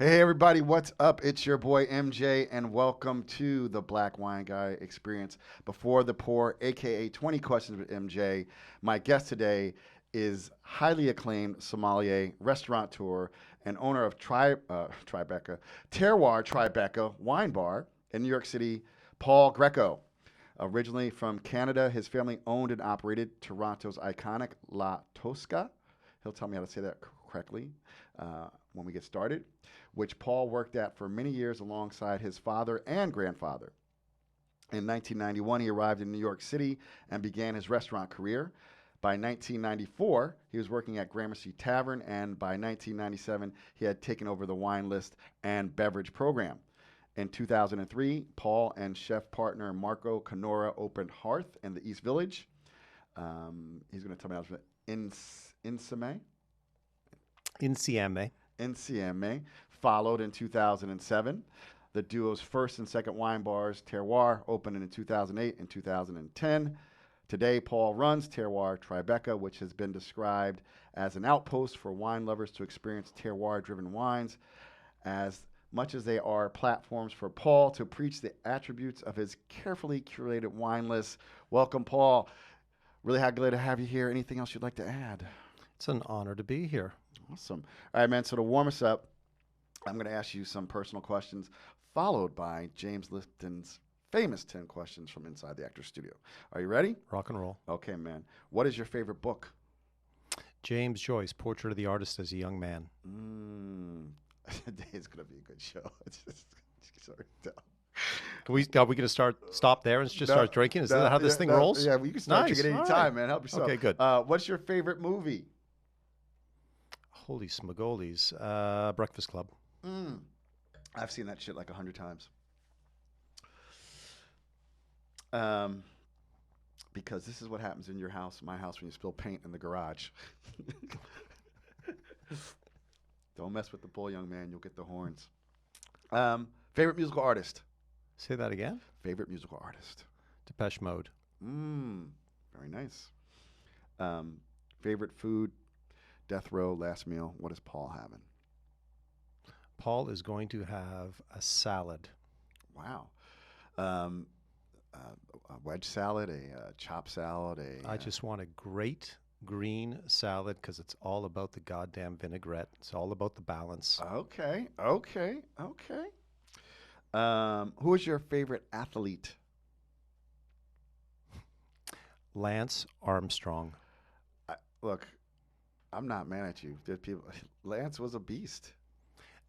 Hey everybody, what's up? It's your boy MJ, and welcome to the Black Wine Guy Experience Before the Pour, aka 20 Questions with MJ. My guest today is highly acclaimed sommelier, restaurateur, and owner of Tribeca, Terroir Tribeca Wine Bar in New York City, Paul Greico. Originally from Canada, his family owned and operated Toronto's iconic La Tosca. He'll tell me how to say that correctly when we get started, which Paul worked at for many years alongside his father and grandfather. In 1991, he arrived in New York City and began his restaurant career. By 1994, he was working at Gramercy Tavern, and by 1997, he had taken over the wine list and beverage program. In 2003, Paul and chef-partner Marco Canora opened Hearth in the East Village. He's going to tell me how to Insieme. Insieme. Insieme, followed in 2007. The duo's first and second wine bars, Terroir, opened in 2008 and 2010. Today, Paul runs Terroir Tribeca, which has been described as an outpost for wine lovers to experience terroir-driven wines, as much as they are platforms for Paul to preach the attributes of his carefully curated wine list. Welcome, Paul. Really glad to have you here. Anything else you'd like to add? It's an honor to be here. Awesome. All right, man. So to warm us up, I'm going to ask you some personal questions, followed by James Lipton's famous 10 questions from inside the Actors Studio. Are you ready? Rock and roll. Okay, man. What is your favorite book? James Joyce, Portrait of the Artist as a Young Man. Today's going to be a good show. Sorry. Are we going to stop there and just start drinking? Is that how this thing rolls? Yeah, you can start Nice. drinking any All time, right. man. Help yourself. Okay, good. What's your favorite movie? Holy smogoles. Breakfast Club. I've seen that shit like 100 times. Because this is what happens in your house, my house, when you spill paint in the garage. Don't mess with the bull, young man. You'll get the horns. Favorite musical artist? Say that again? Favorite musical artist? Depeche Mode. Very nice. Favorite food? Death row, last meal. What is Paul having? Paul is going to have a salad. Wow. A wedge salad, a chopped salad, I just want a great green salad because it's all about the goddamn vinaigrette. It's all about the balance. Okay. Who is your favorite athlete? Lance Armstrong. Look, I'm not mad at you. Lance was a beast.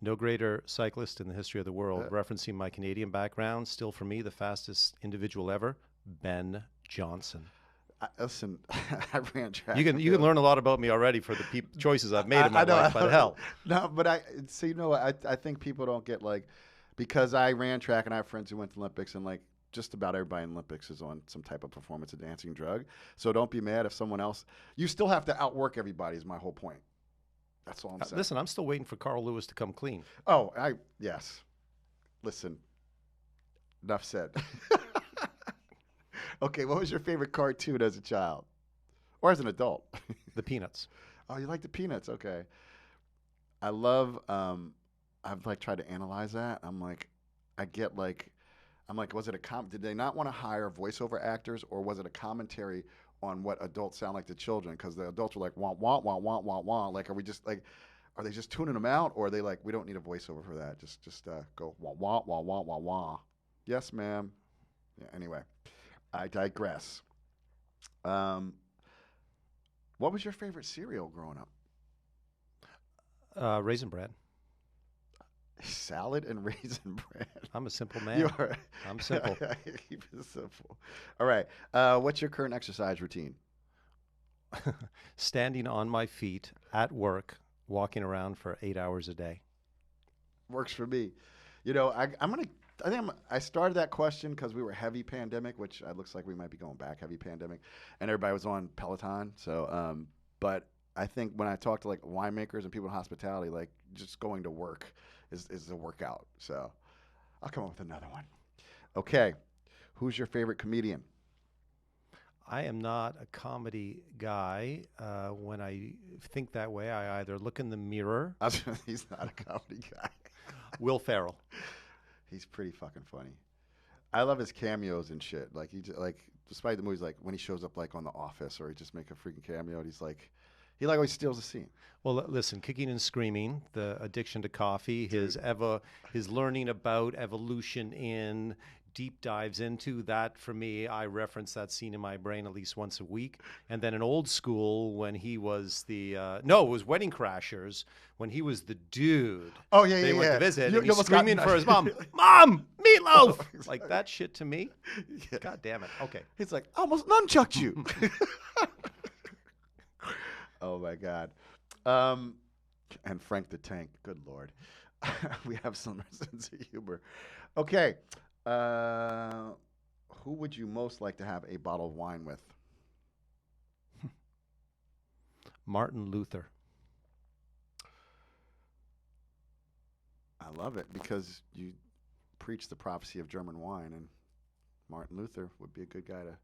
No greater cyclist in the history of the world. Referencing my Canadian background, still for me, the fastest individual ever, Ben Johnson. Listen, I ran track. You can learn a lot about me already for the choices I've made in my life, but hell. No, but I think people don't get because I ran track and I have friends who went to Olympics, and just about everybody in Olympics is on some type of performance enhancing drug. So don't be mad if someone else. You still have to outwork everybody. Is my whole point. That's all I'm saying. Listen, I'm still waiting for Carl Lewis to come clean. Oh, yes. Listen. Enough said. Okay, what was your favorite cartoon as a child, or as an adult? The Peanuts. Oh, you like the Peanuts? Okay. I love. I've tried to analyze that. I'm like, was it did they not want to hire voiceover actors, or was it a commentary on what adults sound like to children? Because the adults were like, wah, wah, wah, wah, wah, wah. Are we just are they just tuning them out? Or are they we don't need a voiceover for that. Just go wah, wah, wah, wah, wah, wah. Yes, ma'am. Yeah, anyway, I digress. What was your favorite cereal growing up? Raisin Bran. Salad and raisin bread. I'm a simple man. You are. I'm simple. Keep it simple. All right. What's your current exercise routine? Standing on my feet at work, walking around for 8 hours a day. Works for me. I started that question because we were heavy pandemic, which it looks like we might be going back heavy pandemic, and everybody was on Peloton. So, but I think when I talk to winemakers and people in hospitality, just going to work is a workout. So I'll come up with another one. Okay. Who's your favorite comedian? I am not a comedy guy. When I think that way, I either look in the mirror. He's not a comedy guy. Will Ferrell. He's pretty fucking funny. I love his cameos and shit. Like despite the movies, like when he shows up like on The Office or he just make a freaking cameo, and he always steals the scene. Well, listen, Kicking and Screaming, the addiction to coffee, his learning about evolution in, deep dives into that. For me, I reference that scene in my brain at least once a week. And then in Old School, when he was it was Wedding Crashers, when he was the dude. Oh, yeah, They yeah, went yeah. to visit, You and he's almost got screaming nut- for his mom, Mom, meatloaf! Exactly. Like that shit to me. Yeah. God damn it. Okay. He's like, I almost nunchucked you. Oh my God. And Frank the Tank. Good Lord. We have some sense of humor. Okay. Who would you most like to have a bottle of wine with? Martin Luther. I love it because you preach the prophecy of German wine, and Martin Luther would be a good guy to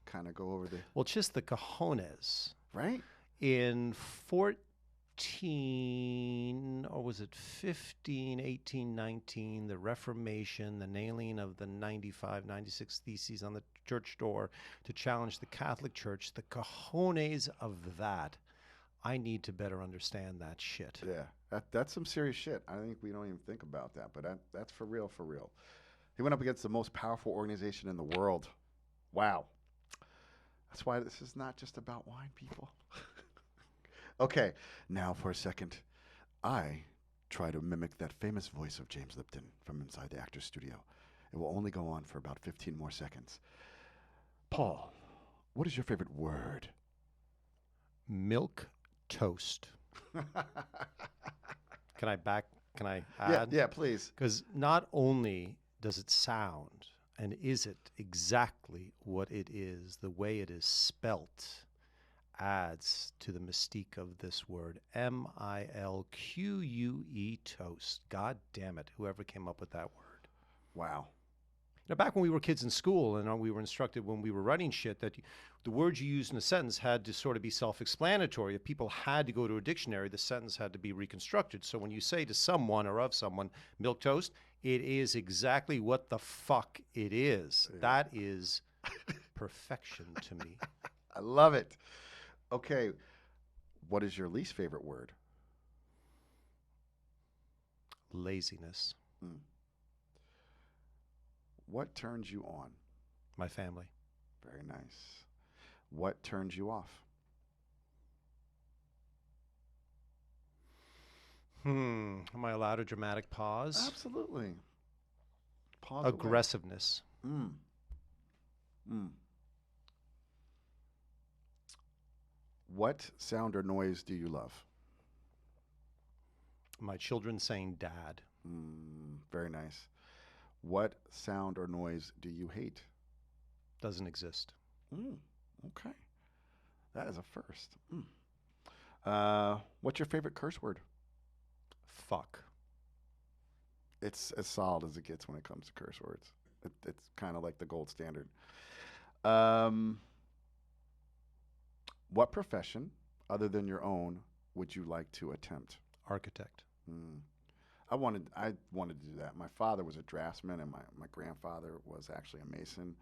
kind of go over the. Well, just the cojones. Right? In 14, or was it 15, 18, 19, the Reformation, the nailing of the 95, 96 Theses on the church door to challenge the Catholic Church, the cojones of that. I need to better understand that shit. Yeah, that's some serious shit. I think we don't even think about that, but that's for real, for real. He went up against the most powerful organization in the world. Wow. That's why this is not just about wine, people. Okay, now for a second, I try to mimic that famous voice of James Lipton from inside the actor's studio. It will only go on for about 15 more seconds. Paul, what is your favorite word? Milk toast. Can I add? Yeah, please. Because not only does it sound and is it exactly what it is, the way it is spelt adds to the mystique of this word. MILQUE, toast. God damn it, whoever came up with that word. Wow. Now, back when we were kids in school and we were instructed when we were writing shit that the words you used in a sentence had to sort of be self-explanatory. If people had to go to a dictionary, the sentence had to be reconstructed. So when you say to someone or of someone, milk toast, it is exactly what the fuck it is. Yeah. That is perfection to me. I love it. Okay, what is your least favorite word? Laziness. What turns you on? My family. Very nice. What turns you off? Am I allowed a dramatic pause? Absolutely. Pause. Aggressiveness. What sound or noise do you love? My children saying dad. Very nice. What sound or noise do you hate? Doesn't exist. Okay. That is a first. What's your favorite curse word? Fuck. It's as solid as it gets when it comes to curse words. It's kind of like the gold standard. What profession, other than your own, would you like to attempt? Architect. I wanted to do that. My father was a draftsman, and my grandfather was actually a mason.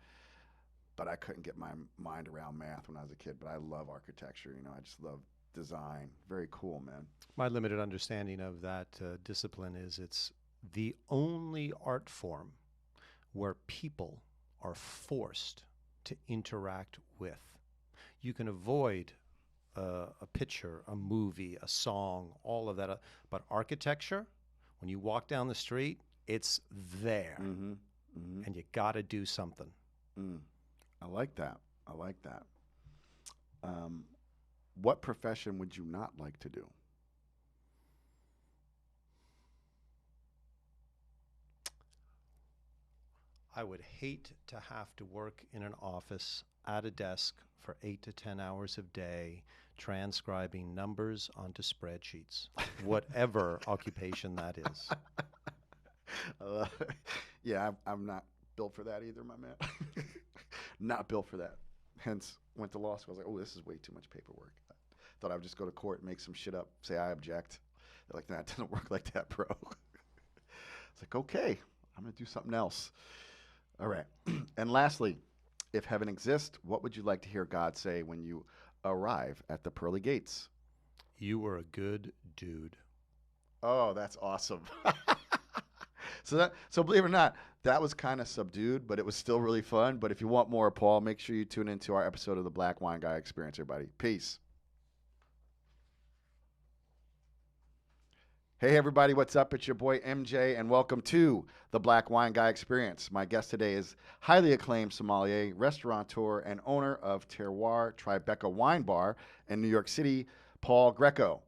But I couldn't get my mind around math when I was a kid. But I love architecture. You know, I just love design. Very cool, man. My limited understanding of that discipline is it's the only art form where people are forced to interact with. You can avoid a picture, a movie, a song, all of that. But architecture, when you walk down the street, it's there. And you got to do something. I like that. What profession would you not like to do? I would hate to have to work in an office at a desk for 8 to 10 hours a day, transcribing numbers onto spreadsheets, whatever occupation that is. Yeah, I'm not built for that either, my man. Not built for that. Hence, went to law school. I was like, oh, this is way too much paperwork. Thought I would just go to court, make some shit up, say I object. They're like, nah, it doesn't work like that, bro. It's like, okay, I'm going to do something else. All right. And lastly, if heaven exists, what would you like to hear God say when you arrive at the pearly gates? You were a good dude. Oh, that's awesome. So believe it or not, that was kind of subdued, but it was still really fun. But if you want more, Paul, make sure you tune into our episode of the Black Wine Guy Experience, everybody. Peace. Hey, everybody, what's up? It's your boy MJ, and welcome to the Black Wine Guy Experience. My guest today is highly acclaimed sommelier, restaurateur, and owner of Terroir Tribeca Wine Bar in New York City, Paul Greico.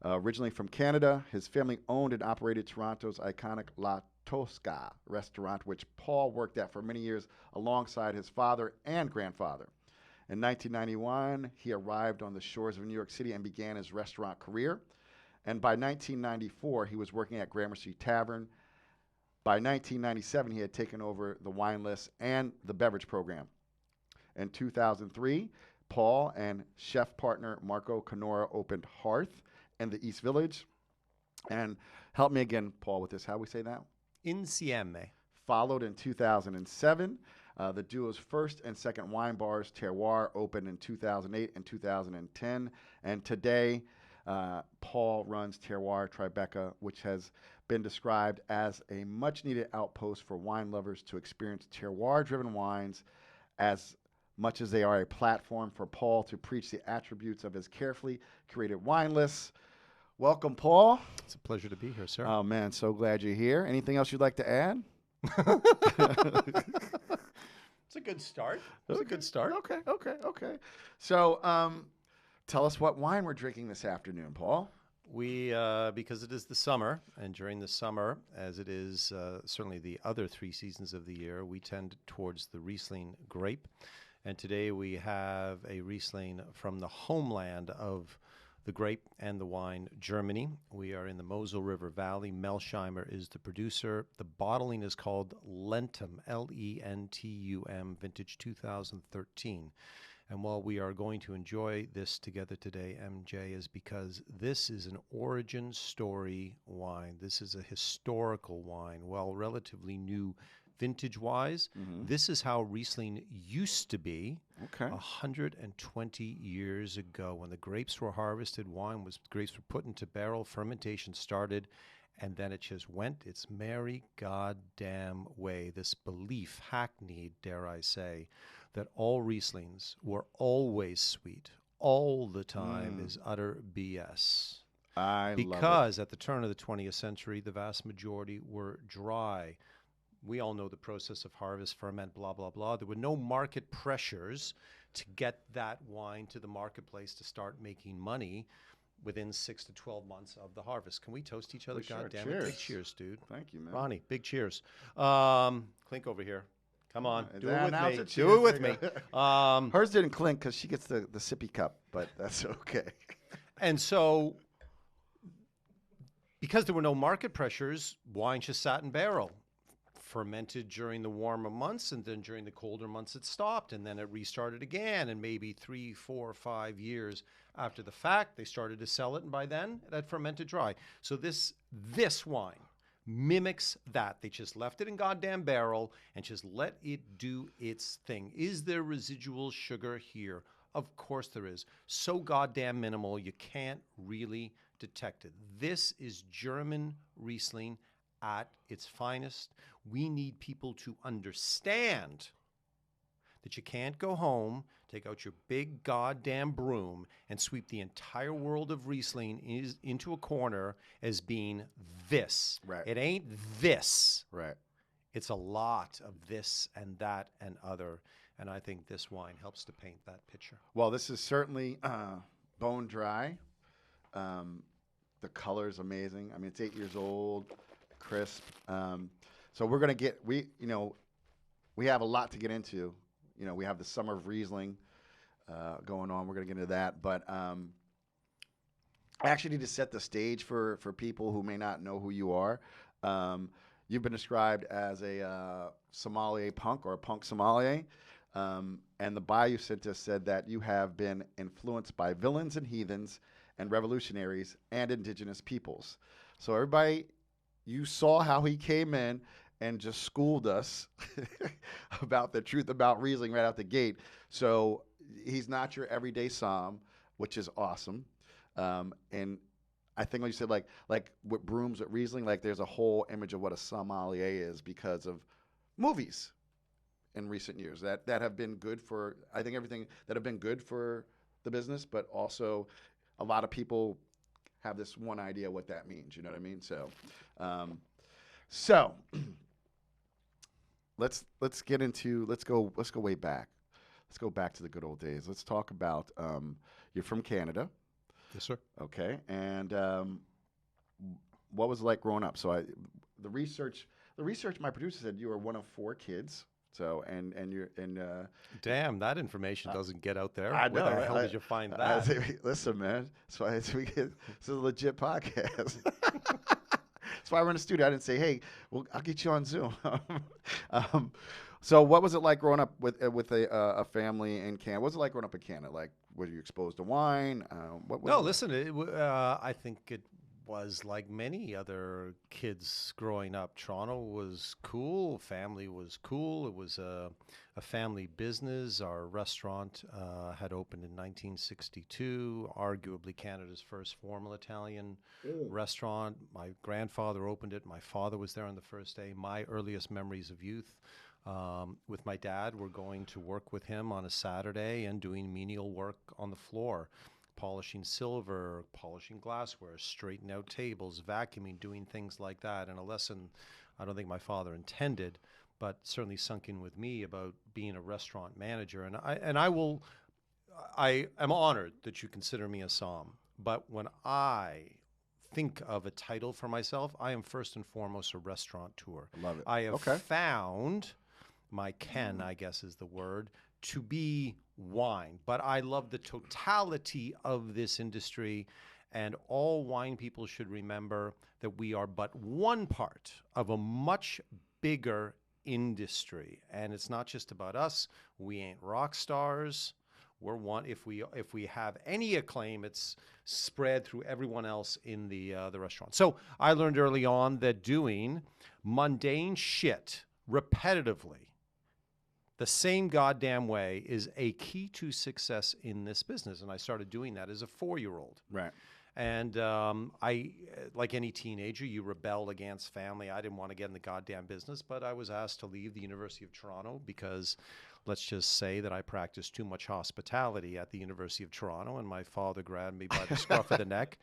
Originally from Canada, his family owned and operated Toronto's iconic La Tosca restaurant, which Paul worked at for many years alongside his father and grandfather. In 1991, he arrived on the shores of New York City and began his restaurant career. And by 1994, he was working at Gramercy Tavern. By 1997, he had taken over the wine list and the beverage program. In 2003, Paul and chef-partner Marco Canora opened Hearth in the East Village. And help me again, Paul, with this. How do we say that? Insieme. Followed in 2007. The duo's first and second wine bars, Terroir, opened in 2008 and 2010. And today, Paul runs Terroir Tribeca, which has been described as a much-needed outpost for wine lovers to experience terroir-driven wines as much as they are a platform for Paul to preach the attributes of his carefully curated wine lists. Welcome, Paul. It's a pleasure to be here, sir. Oh, man, so glad you're here. Anything else you'd like to add? It's a good start. It's a good start. Okay. So, tell us what wine we're drinking this afternoon, Paul. We, because it is the summer, and during the summer, as it is certainly the other 3 seasons of the year, we tend towards the Riesling grape. And today we have a Riesling from the homeland of the grape and the wine, Germany. We are in the Mosel River Valley. Melsheimer is the producer. The bottling is called Lentum, Lentum, vintage 2013. And while we are going to enjoy this together today, MJ, is because this is an origin story wine. This is a historical wine, while relatively new vintage-wise. Mm-hmm. This is how Riesling used to be 120 years ago. When the grapes were harvested, grapes were put into barrel, fermentation started, and then it just went its merry goddamn way. This belief, hackneyed, dare I say, that all Rieslings were always sweet all the time is utter BS. Because at the turn of the 20th century, the vast majority were dry. We all know the process of harvest, ferment, blah, blah, blah. There were no market pressures to get that wine to the marketplace to start making money within 6 to 12 months of the harvest. Can we toast each other? God damn it. Big cheers, dude. Thank you, man. Ronnie, big cheers. Clink over here. Come on, do it with me. Do it with me. Hers didn't clink because she gets the sippy cup, but that's okay. And so, because there were no market pressures, wine just sat in barrel. Fermented during the warmer months, and then during the colder months it stopped, and then it restarted again. And maybe 3, 4, 5 years after the fact, they started to sell it, and by then it had fermented dry. So this wine mimics that. They just left it in goddamn barrel and just let it do its thing. Is there residual sugar here? Of course there is. So goddamn minimal you can't really detect it. This is German Riesling at its finest. We need people to understand that you can't go home, take out your big goddamn broom, and sweep the entire world of Riesling into a corner as being this. Right. It ain't this. Right. It's a lot of this and that and other. And I think this wine helps to paint that picture. Well, this is certainly bone dry. The color's amazing. I mean, it's 8 years old, crisp. So we're gonna we have a lot to get into. We have the summer of Riesling going on. We're gonna get into that, but I actually need to set the stage for people who may not know who you are. You've been described as a sommelier punk or a punk sommelier, and the bio you sent us said that you have been influenced by villains and heathens and revolutionaries and indigenous peoples. So everybody you saw how he came in and just schooled us about the truth about Riesling right out the gate. So he's not your everyday somm, which is awesome. And I think when you said like with brooms with Riesling, like there's a whole image of what a sommelier is because of movies in recent years that have been good for, I think, everything that have been good for the business, but also a lot of people have this one idea what that means. You know what I mean? Um, so let's get into let's go way back. Let's go back to the good old days. Let's talk about you're from Canada. Yes, sir. Okay, and what was it like growing up? So the research my producer said you were one of 4 kids. So and you're and Damn, that information doesn't get out there. I know. Where the hell did you find that? Listen, man. This is a legit podcast. That's why we're in the studio. I didn't say, hey, well, I'll get you on Zoom. So what was it like growing up with a family in Canada? What was it like growing up in Canada? Like, were you exposed to wine? What was No, it listen, I think it was like many other kids growing up. Toronto was cool. Family was cool. It was a family business. Our restaurant had opened in 1962, arguably Canada's first formal Italian restaurant. My grandfather opened it. My father was there on the first day. My earliest memories of youth with my dad were going to work with him on a Saturday and doing menial work on the floor. Polishing silver, polishing glassware, straightening out tables, vacuuming, doing things like that. And a lesson I don't think my father intended, but certainly sunk in with me about being a restaurant manager. And I am honored that you consider me a somm. But when I think of a title for myself, I am first and foremost a restaurateur. Love it. I have Okay. found my ken, I guess is the word, to be wine. But I love the totality of this industry, and all wine people should remember that we are but one part of a much bigger industry. And it's not just about us. We ain't rock stars. We're one. If we have any acclaim, it's spread through everyone else in the restaurant. So I learned early on that doing mundane shit repetitively the same goddamn way is a key to success in this business. And I started doing that as a 4-year-old. Right. And I, like any teenager, you rebel against family. I didn't want to get in the goddamn business, but I was asked to leave the University of Toronto because let's just say that I practiced too much hospitality at the University of Toronto, and my father grabbed me by the scruff of the neck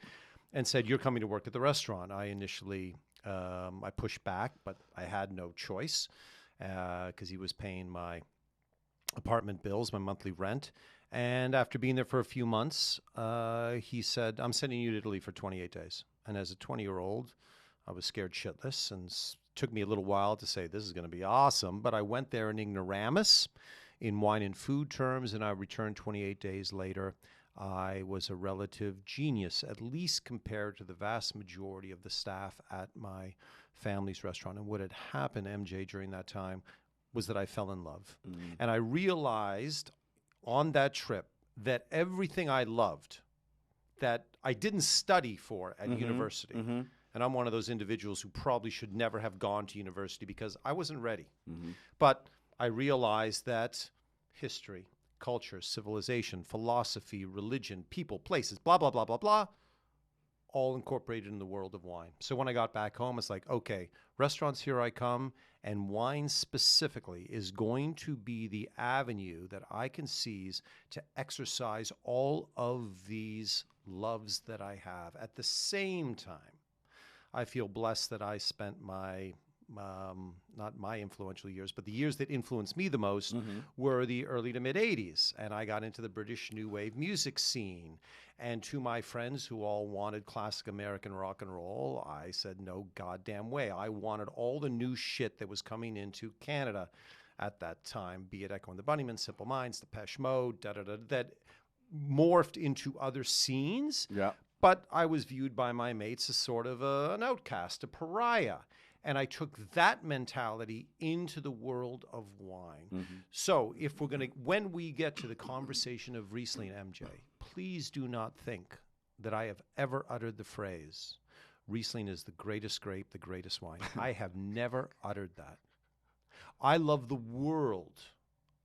and said, "You're coming to work at the restaurant." I initially, I pushed back, but I had no choice because he was paying my apartment bills, my monthly rent. And after being there for a few months, he said, "I'm sending you to Italy for 28 days. And as a 20-year-old, I was scared shitless, and took me a little while to say, this is going to be awesome. But I went there in ignoramus, in wine and food terms, and I returned 28 days later. I was a relative genius, at least compared to the vast majority of the staff at my family's restaurant. And what had happened, MJ, during that time was that I fell in love. And I realized on that trip that everything I loved that I didn't study for at university, and I'm one of those individuals who probably should never have gone to university because I wasn't ready. But I realized that history, culture, civilization, philosophy, religion, people, places, blah, blah, blah, blah, blah, all incorporated in the world of wine. So when I got back home, it's like, okay, restaurants, here I come, and wine specifically is going to be the avenue that I can seize to exercise all of these loves that I have. At the same time, I feel blessed that I spent my, not my influential years, but the years that influenced me the most were the early to mid 80s. And I got into the British New Wave music scene. And to my friends who all wanted classic American rock and roll, I said, no goddamn way. I wanted all the new shit that was coming into Canada at that time, be it Echo and the Bunnymen, Simple Minds, Depeche Mode, that morphed into other scenes. Yeah. But I was viewed by my mates as sort of an outcast, a pariah. And I took that mentality into the world of wine. So if we're going to, when we get to the conversation of Riesling, MJ, please do not think that I have ever uttered the phrase, Riesling is the greatest grape, the greatest wine. I have never uttered that. I love the world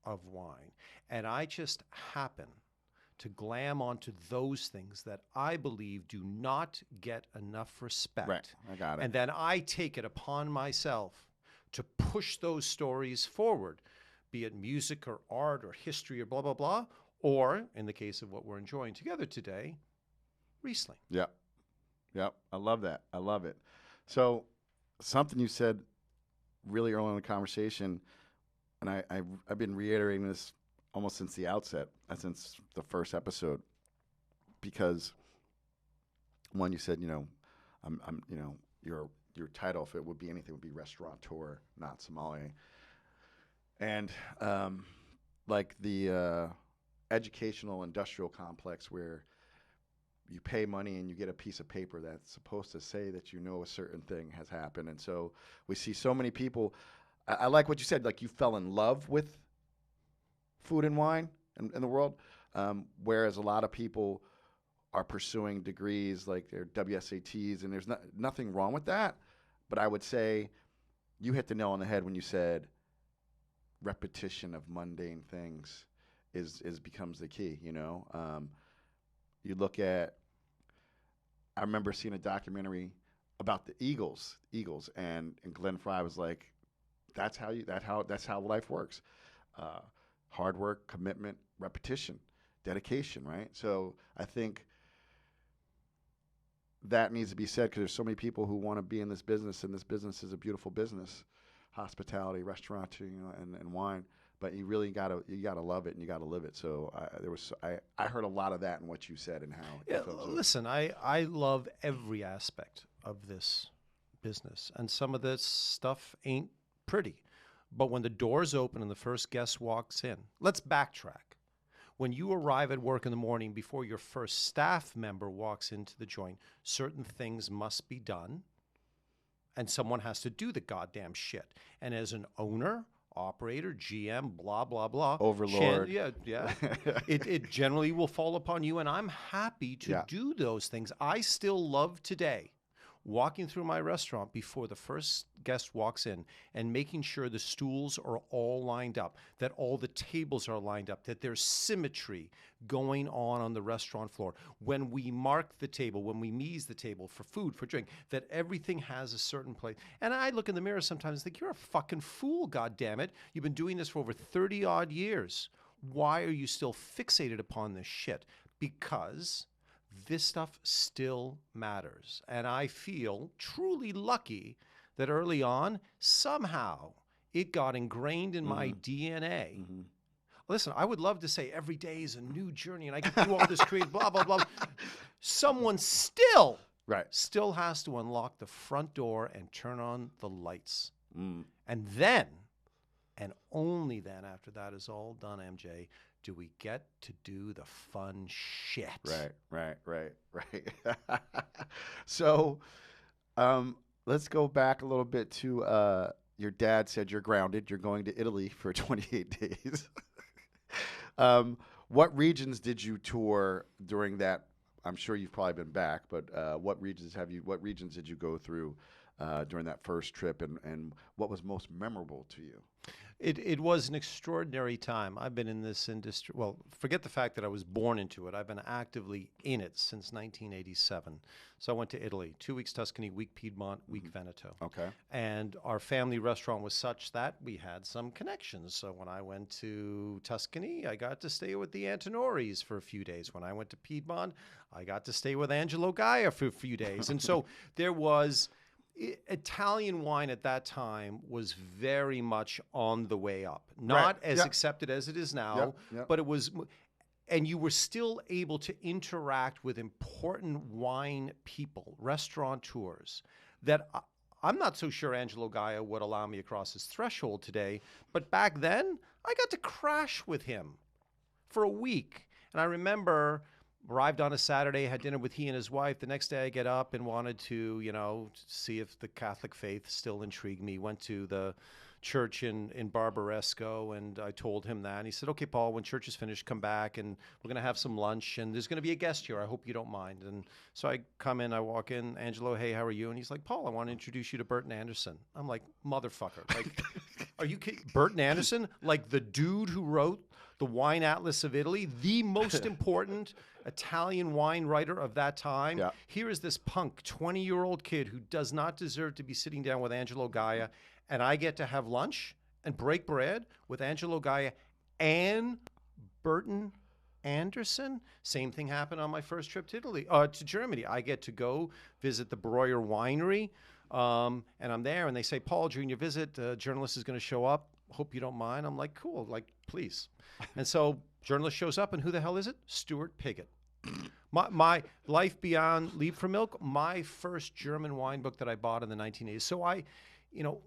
of wine, and I just happen to glam onto those things that I believe do not get enough respect. Right, I got it. And then I take it upon myself to push those stories forward, be it music or art or history or blah, blah, blah, or in the case of what we're enjoying together today, Riesling. Yep. Yep. I love that. I love it. So something you said really early in the conversation, and I've been reiterating this almost since the outset, since the first episode, because one, you said, your title, if it would be anything, would be restaurateur, not sommelier. And like the educational industrial complex where you pay money and you get a piece of paper that's supposed to say that you know a certain thing has happened. And so we see so many people. I like what you said, like you fell in love with food and wine in the world, whereas a lot of people are pursuing degrees like their WSATs, and there's nothing wrong with that. But I would say you hit the nail on the head when you said repetition of mundane things is becomes the key, You look at, I remember seeing a documentary about the Eagles, and Glenn Fry was like, that's how life works. Hard work, commitment, repetition, dedication, right? So I think that needs to be said because there's so many people who want to be in this business, and this business is a beautiful business, hospitality, restaurant, and wine. But you really gotta love it and you gotta live it. So I heard a lot of that in what you said and how. Yeah, listen, I love every aspect of this business, and some of this stuff ain't pretty. But when the doors open and the first guest walks in, let's backtrack. When you arrive at work in the morning before your first staff member walks into the joint, certain things must be done, and someone has to do the goddamn shit. And as an owner, operator, GM, blah, blah, blah. Overlord. Yeah. It generally will fall upon you, and I'm happy to do those things. I still love today walking through my restaurant before the first guest walks in and making sure the stools are all lined up, that all the tables are lined up, that there's symmetry going on the restaurant floor. When we mark the table, when we mise the table for food, for drink, that everything has a certain place. And I look in the mirror sometimes and think, you're a fucking fool, goddammit. You've been doing this for over 30 odd years. Why are you still fixated upon this shit? Because this stuff still matters. And I feel truly lucky that early on, somehow, it got ingrained in my DNA. Mm-hmm. Listen, I would love to say every day is a new journey and I can do all this creative blah, blah, blah. Someone still has to unlock the front door and turn on the lights. Mm. And then, and only then, after that is all done, MJ, do we get to do the fun shit. Right. So let's go back a little bit to your dad said you're grounded. You're going to Italy for 28 days. What regions did you tour during that? I'm sure you've probably been back, but what regions did you go through during that first trip, and what was most memorable to you? It was an extraordinary time. I've been in this industry. Well, forget the fact that I was born into it. I've been actively in it since 1987. So I went to Italy, 2 weeks Tuscany, week Piedmont, week Veneto. Okay. And our family restaurant was such that we had some connections. So when I went to Tuscany, I got to stay with the Antinoris for a few days. When I went to Piedmont, I got to stay with Angelo Gaia for a few days. And so there was... Italian wine at that time was very much on the way up. Not as accepted as it is now, but it was, and you were still able to interact with important wine people, restaurateurs, that I'm not so sure Angelo Gaia would allow me across his threshold today, but back then, I got to crash with him for a week. And I remember Arrived on a Saturday, had dinner with he and his wife. The next day I get up and wanted to, see if the Catholic faith still intrigued me. Went to the church in Barbaresco, and I told him that. And he said, okay, Paul, when church is finished, come back and we're going to have some lunch. And there's going to be a guest here. I hope you don't mind. And so I come in, I walk in, Angelo, hey, how are you? And he's like, Paul, I want to introduce you to Burton Anderson. I'm like, motherfucker. Like, are you kidding? Burton Anderson? Like the dude who wrote the Wine Atlas of Italy, the most important Italian wine writer of that time. Yeah. Here is this punk 20-year-old kid who does not deserve to be sitting down with Angelo Gaia, and I get to have lunch and break bread with Angelo Gaia and Burton Anderson. Same thing happened on my first trip to to Germany. I get to go visit the Breuer Winery, and I'm there, and they say, Paul, during your visit, a journalist is going to show up. Hope you don't mind. I'm like, cool, like, please. And so journalist shows up, and who the hell is it? Stuart Piggott. My Life Beyond Leave for Milk, my first German wine book that I bought in the 1980s. So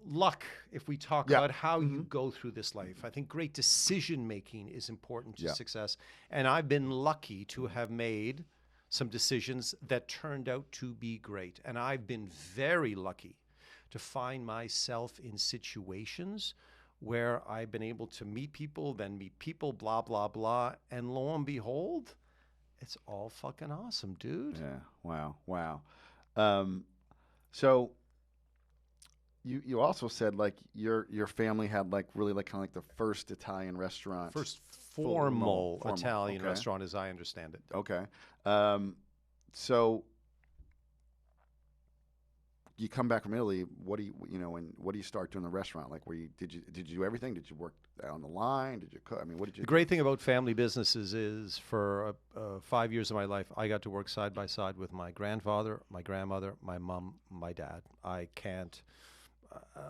luck, if we talk about how you go through this life. I think great decision-making is important to success. And I've been lucky to have made some decisions that turned out to be great. And I've been very lucky to find myself in situations where I've been able to meet people, blah, blah, blah. And lo and behold, it's all fucking awesome, dude. Yeah. Wow. So you also said like your family had like really like kind of like the first Italian restaurant. First formal Italian restaurant, as I understand it. Okay. So you come back from Italy. What do you start doing in the restaurant? Like, did you do everything? Did you work on the line? Did you cook? I mean, what did you? The great thing about family businesses is, for 5 years of my life, I got to work side by side with my grandfather, my grandmother, my mom, my dad. I can't.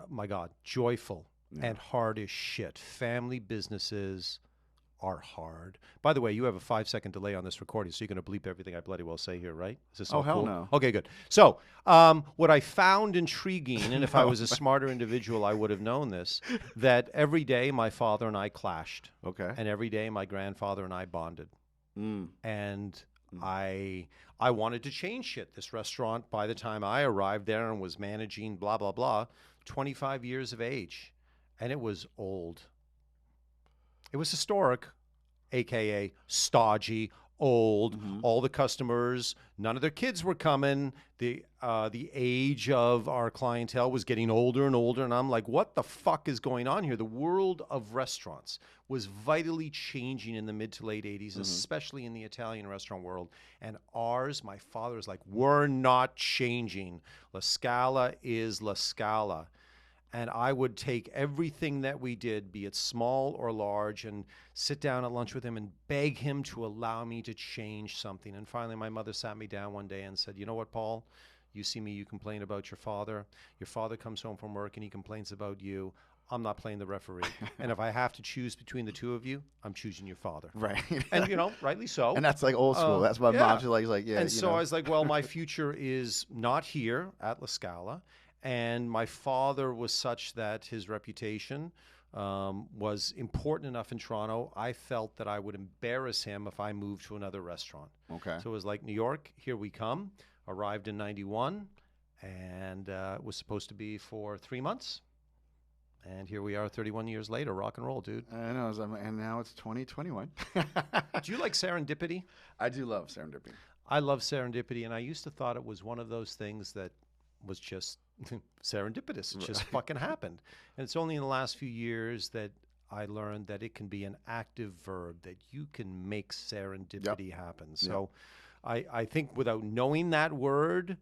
My God, joyful and hard as shit. Family businesses are hard. By the way, you have a 5-second delay on this recording, so you're going to bleep everything I bloody well say here, right? Is this all hell cool? No. Okay, good. So what I found intriguing, and if I was a smarter individual, I would have known this, that every day my father and I clashed. Okay. And every day my grandfather and I bonded. And I wanted to change shit. This restaurant, by the time I arrived there and was managing blah, blah, blah, 25 years of age. And it was old. It was historic, a.k.a. stodgy, old. All the customers, none of their kids were coming. The age of our clientele was getting older and older. And I'm like, what the fuck is going on here? The world of restaurants was vitally changing in the mid to late 80s, especially in the Italian restaurant world. And ours, my father is like, we're not changing. La Scala is La Scala. And I would take everything that we did, be it small or large, and sit down at lunch with him and beg him to allow me to change something. And finally, my mother sat me down one day and said, you know what, Paul? You see me, you complain about your father. Your father comes home from work and he complains about you. I'm not playing the referee. And if I have to choose between the two of you, I'm choosing your father. Right. And, rightly so. And that's like old school. That's my mom. She's like, yeah. And so I was like, well, my future is not here at La Scala. And my father was such that his reputation was important enough in Toronto. I felt that I would embarrass him if I moved to another restaurant. Okay. So it was like, New York, here we come. Arrived in 91, and it was supposed to be for 3 months. And here we are 31 years later, rock and roll, dude. I know, and now it's 2021. Do you like serendipity? I do love serendipity. I love serendipity, and I used to thought it was one of those things that was just serendipitous. It just fucking happened. And it's only in the last few years that I learned that it can be an active verb, that you can make serendipity happen. So I think without knowing that word,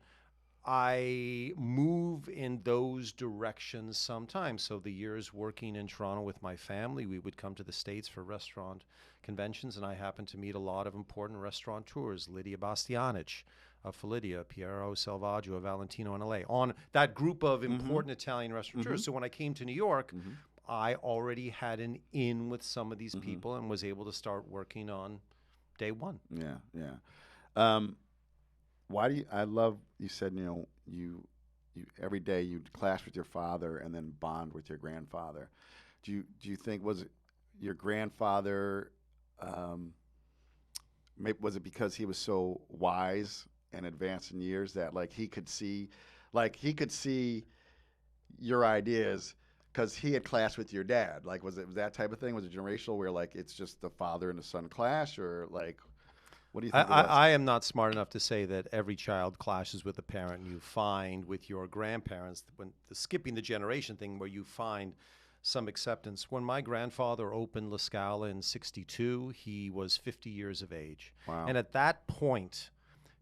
I move in those directions sometimes. So the years working in Toronto with my family, we would come to the States for restaurant conventions, and I happened to meet a lot of important restaurateurs, Lydia Bastianich of Felidia, Piero Selvaggio of Valentino in LA, on that group of important Italian restaurateurs. So when I came to New York, I already had an in with some of these people and was able to start working on day one. Yeah. Why do you? I love you said you every day you clash with your father and then bond with your grandfather. Do you think was it your grandfather? maybe was it because he was so wise and advanced in years that he could see your ideas because he had clashed with your dad? Like, was it that type of thing? Was it generational where like it's just the father and the son clash, or like, what do you think it was? I am not smart enough to say that every child clashes with a parent. You find with your grandparents, when skipping the generation thing, where you find some acceptance. When my grandfather opened La Scala in '62, he was 50 years of age. Wow. And at that point,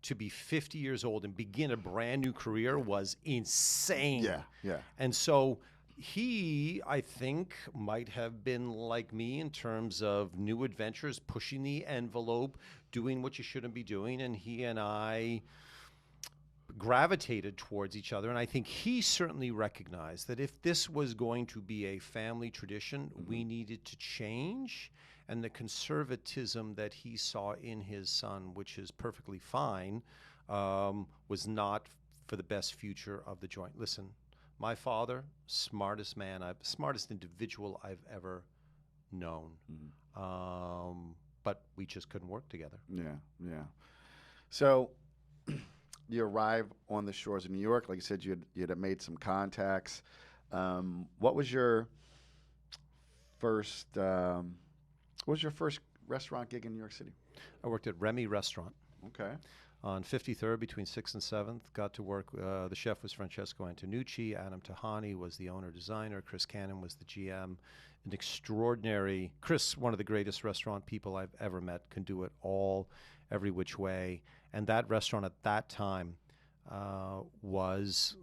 to be 50 years old and begin a brand new career was insane. Yeah, yeah. And so he, I think, might have been like me in terms of new adventures, pushing the envelope, doing what you shouldn't be doing. And he and I gravitated towards each other. And I think he certainly recognized that if this was going to be a family tradition, we needed to change. And the conservatism that he saw in his son, which is perfectly fine, was not for the best future of the joint. Listen, my father, smartest individual I've ever known. But we just couldn't work together. Yeah, yeah. So you arrive on the shores of New York. Like you said, you had made some contacts. What was your first restaurant gig in New York City? I worked at Remy Restaurant. Okay. On 53rd between 6th and 7th. Got to work. The chef was Francesco Antonucci. Adam Tahani was the owner-designer. Chris Cannon was the GM. An extraordinary Chris, one of the greatest restaurant people I've ever met, can do it all, every which way. And that restaurant at that time was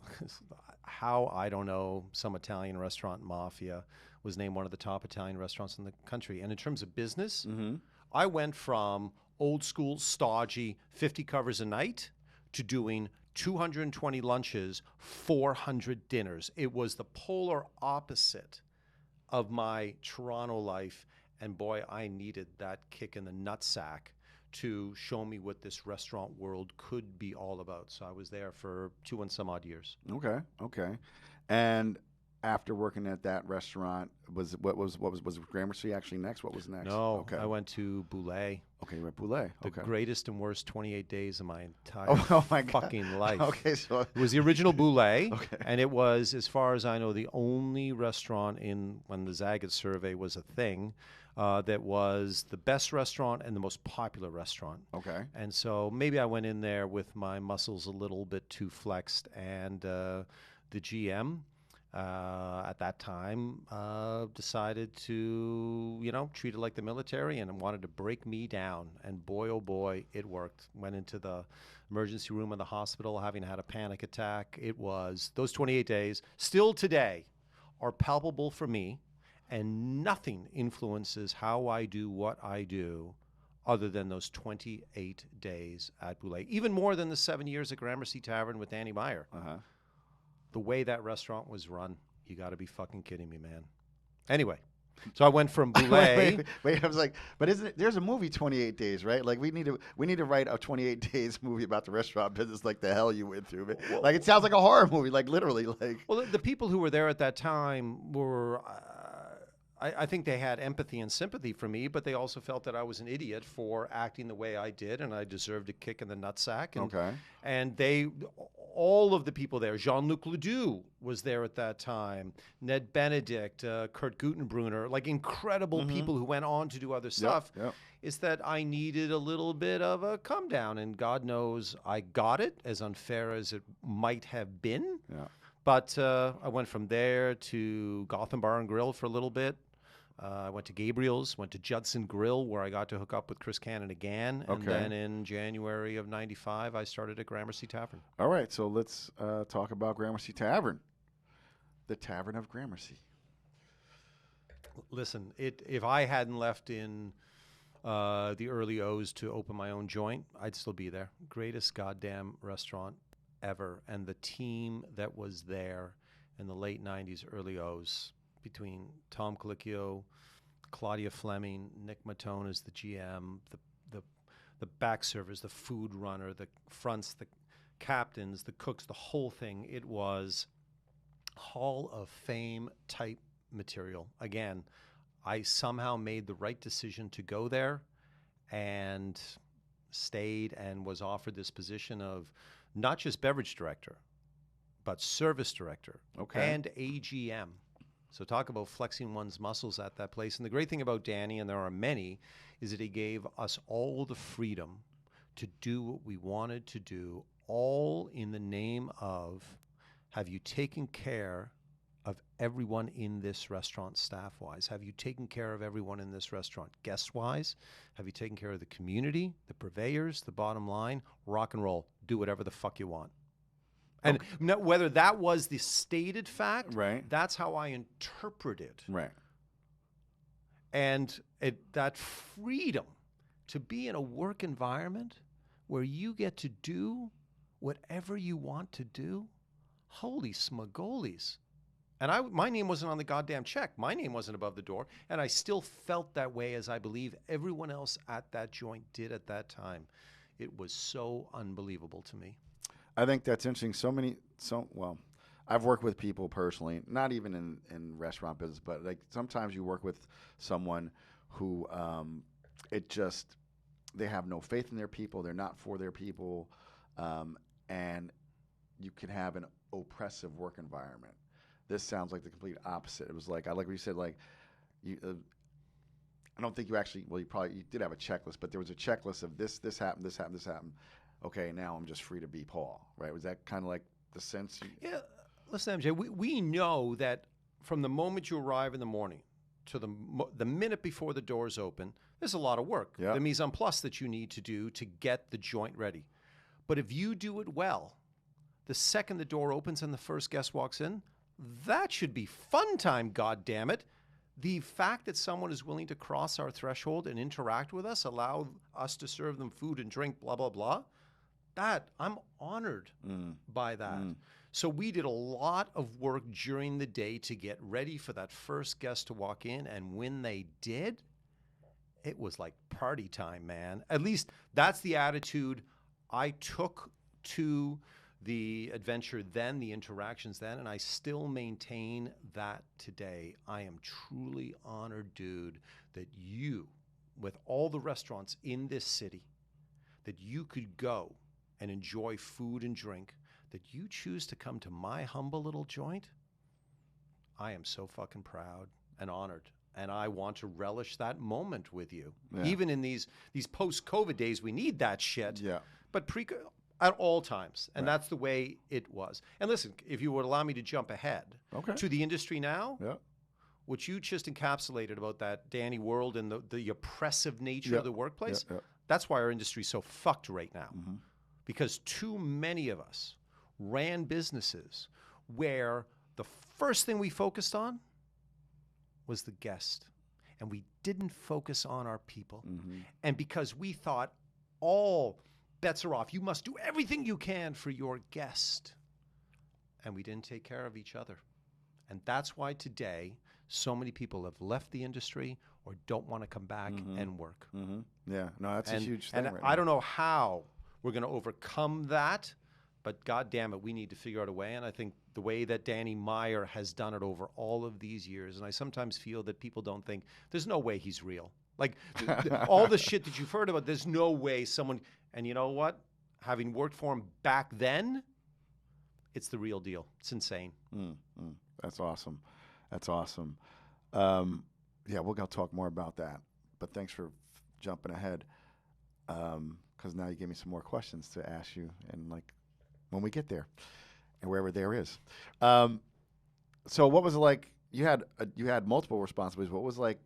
how, I don't know, some Italian restaurant mafia was named one of the top Italian restaurants in the country. And in terms of business, I went from old school, stodgy, 50 covers a night to doing 220 lunches, 400 dinners. It was the polar opposite of my Toronto life. And boy, I needed that kick in the nutsack to show me what this restaurant world could be all about. So I was there for 2 and some odd years. Okay. And after working at that restaurant, was Gramercy actually next? What was next? No, Okay. I went to Boulay. Okay, you went Boulay. The Okay. greatest and worst 28 days of my entire Oh my God. fucking life. Okay, so It was the original Boulay, Okay. and it was, as far as I know, the only restaurant when the Zagat survey was a thing, that was the best restaurant and the most popular restaurant. Okay. And so maybe I went in there with my muscles a little bit too flexed, and the GM at that time decided to, treat it like the military and wanted to break me down. And boy, oh boy, it worked. Went into the emergency room of the hospital having had a panic attack. It was, those 28 days, still today, are palpable for me, and nothing influences how I do what I do other than those 28 days at Boulay. Even more than the 7 years at Gramercy Tavern with Danny Meyer. The way that restaurant was run, you got to be fucking kidding me, man. Anyway, so I went from Boulay. wait, I was like, but isn't it? There's a movie 28 Days, right? Like we need to write a 28 Days movie about the restaurant business, like the hell you went through. Man. Like it sounds like a horror movie, like literally. Like well, the people who were there at that time were. I think they had empathy and sympathy for me, but they also felt that I was an idiot for acting the way I did, and I deserved a kick in the nutsack. And, okay. And all of the people there, Jean-Luc Ledoux was there at that time, Ned Benedict, Kurt Gutenbrunner, like incredible people who went on to do other stuff, is that I needed a little bit of a come down, and God knows I got it, as unfair as it might have been. Yeah. But I went from there to Gotham Bar and Grill for a little bit. I went to Gabriel's, went to Judson Grill, where I got to hook up with Chris Cannon again. And then in January of '95, I started at Gramercy Tavern. All right, so let's talk about Gramercy Tavern, the Tavern of Gramercy. Listen, if I hadn't left in the early O's to open my own joint, I'd still be there. Greatest goddamn restaurant ever. And the team that was there in the late 90s, early O's, between Tom Colicchio, Claudia Fleming, Nick Matone as the GM, the back servers, the food runner, the fronts, the captains, the cooks, the whole thing. It was Hall of Fame type material. Again, I somehow made the right decision to go there, and stayed and was offered this position of not just beverage director, but service director and AGM. So talk about flexing one's muscles at that place. And the great thing about Danny, and there are many, is that he gave us all the freedom to do what we wanted to do, all in the name of, have you taken care of everyone in this restaurant staff-wise? Have you taken care of everyone in this restaurant guest-wise? Have you taken care of the community, the purveyors, the bottom line? Rock and roll. Do whatever the fuck you want. And whether that was the stated fact, that's how I interpret it. Right. And that freedom to be in a work environment where you get to do whatever you want to do, holy smagolies. And my name wasn't on the goddamn check. My name wasn't above the door. And I still felt that way, as I believe everyone else at that joint did at that time. It was so unbelievable to me. I think that's interesting. Well, I've worked with people personally, not even in restaurant business, but like sometimes you work with someone who they have no faith in their people. They're not for their people. And you can have an oppressive work environment. This sounds like the complete opposite. It was like, I like what you said, like, I don't think you actually, well, you did have a checklist, but there was a checklist of this happened, this happened, this happened. Okay, now I'm just free to be Paul, right? Was that kind of like the sense? Yeah, listen, MJ, we know that from the moment you arrive in the morning to the minute before the doors open, there's a lot of work. Yeah. The mise en place that you need to do to get the joint ready. But if you do it well, the second the door opens and the first guest walks in, that should be fun time, goddammit. The fact that someone is willing to cross our threshold and interact with us, allow us to serve them food and drink, blah, blah, blah, that I'm honored by that. So we did a lot of work during the day to get ready for that first guest to walk in. And when they did, it was like party time, man. At least that's the attitude I took to the adventure then, the interactions then, and I still maintain that today. I am truly honored, dude, that you, with all the restaurants in this city, that you could go and enjoy food and drink, that you choose to come to my humble little joint. I am so fucking proud and honored. And I want to relish that moment with you. Yeah. Even in these post-COVID days, we need that shit. Yeah. But at all times. And that's the way it was. And listen, if you would allow me to jump ahead to the industry now, what you just encapsulated about that Danny world and the oppressive nature of the workplace, that's why our industry is so fucked right now. Because too many of us ran businesses where the first thing we focused on was the guest. And we didn't focus on our people. And because we thought all bets are off, you must do everything you can for your guest. And we didn't take care of each other. And that's why today so many people have left the industry or don't want to come back and work. Yeah, no, that's a huge thing. And I don't know how we're going to overcome that, but God damn it, we need to figure out a way. And I think the way that Danny Meyer has done it over all of these years, and I sometimes feel that people don't think, there's no way he's real. Like, all the shit that you've heard about, there's no way someone... And you know what? Having worked for him back then, it's the real deal. It's insane. That's awesome. That's awesome. Yeah, we're going to talk more about that. But thanks for jumping ahead, because now you gave me some more questions to ask you, and like when we get there, and wherever there is. So what was it like? You had multiple responsibilities. What was like?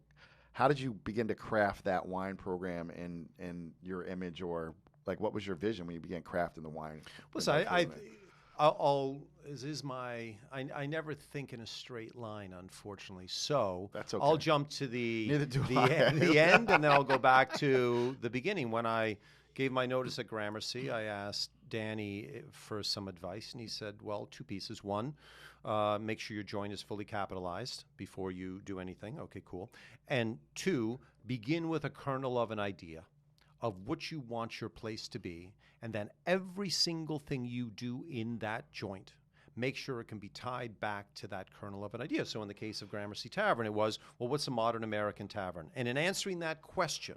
How did you begin to craft that wine program in your image, or like what was your vision when you began crafting the wine? Listen, I never think in a straight line, unfortunately. So that's okay. I'll jump to the end, and then I'll go back to the beginning. When I gave my notice at Gramercy, I asked Danny for some advice, and he said, well, two pieces. One, make sure your joint is fully capitalized before you do anything. Okay, cool. And two, begin with a kernel of an idea of what you want your place to be, and then every single thing you do in that joint, make sure it can be tied back to that kernel of an idea. So in the case of Gramercy Tavern, it was, well, what's a modern American tavern? And in answering that question,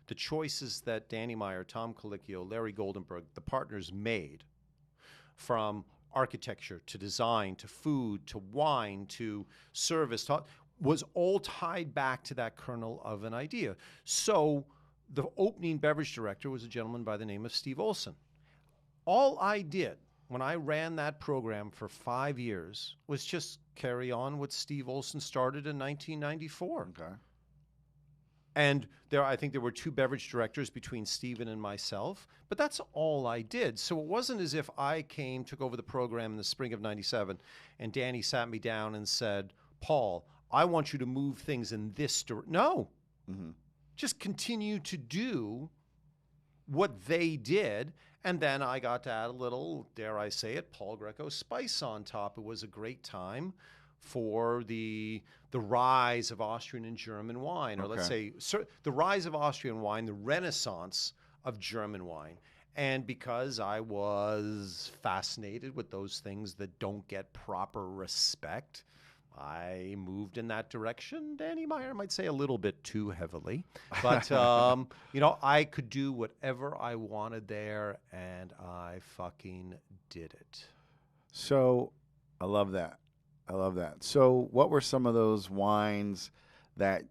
the choices that Danny Meyer, Tom Colicchio, Larry Goldenberg, the partners made, from architecture to design to food to wine to service, was all tied back to that kernel of an idea. So the opening beverage director was a gentleman by the name of Steve Olson. All I did when I ran that program for 5 years was just carry on what Steve Olson started in 1994. Okay. And I think there were 2 beverage directors between Stephen and myself, but that's all I did. So it wasn't as if I took over the program in the spring of 97, and Danny sat me down and said, Paul, I want you to move things in this direction. No. Mm-hmm. Just continue to do what they did. And then I got to add a little, dare I say it, Paul Greico spice on top. It was a great time for the rise of Austrian and German wine, or let's say the rise of Austrian wine, the renaissance of German wine. And because I was fascinated with those things that don't get proper respect, I moved in that direction. Danny Meyer might say a little bit too heavily, but I could do whatever I wanted there, and I fucking did it. So I love that. So what were some of those wines that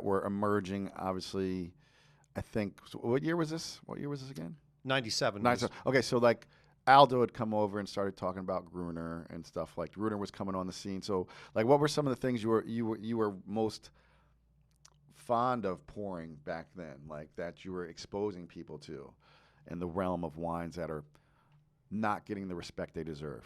were emerging? Obviously, I think, what year was this again? 97. Okay, so like Aldo had come over and started talking about Gruner and stuff. Like Gruner was coming on the scene. So like, what were some of the things you were most fond of pouring back then, like that you were exposing people to in the realm of wines that are not getting the respect they deserve?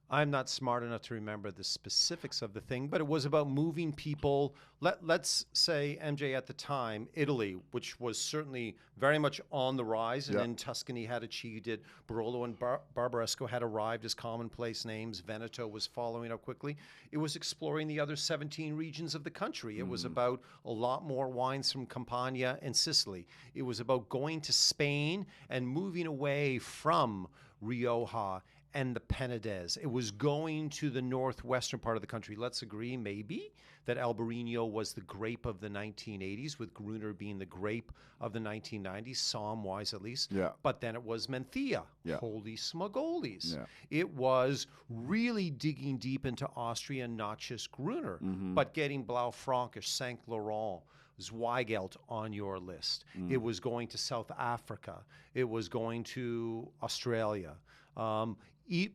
I'm not smart enough to remember the specifics of the thing, but it was about moving people. Let's say, MJ, at the time, Italy, which was certainly very much on the rise, and then Tuscany had achieved it. Barolo and Barbaresco had arrived as commonplace names. Veneto was following up quickly. It was exploring the other 17 regions of the country. It was about a lot more wines from Campania and Sicily. It was about going to Spain and moving away from Rioja and the Penedès. It was going to the northwestern part of the country. Let's agree, maybe, that Albarino was the grape of the 1980s, with Gruner being the grape of the 1990s, Somme-wise at least. Yeah. But then it was Menthea. Yeah. Holy smogolies. Yeah. It was really digging deep into Austria, not just Gruner, but getting Blaufränkisch, Saint Laurent, Zweigelt on your list. It was going to South Africa. It was going to Australia.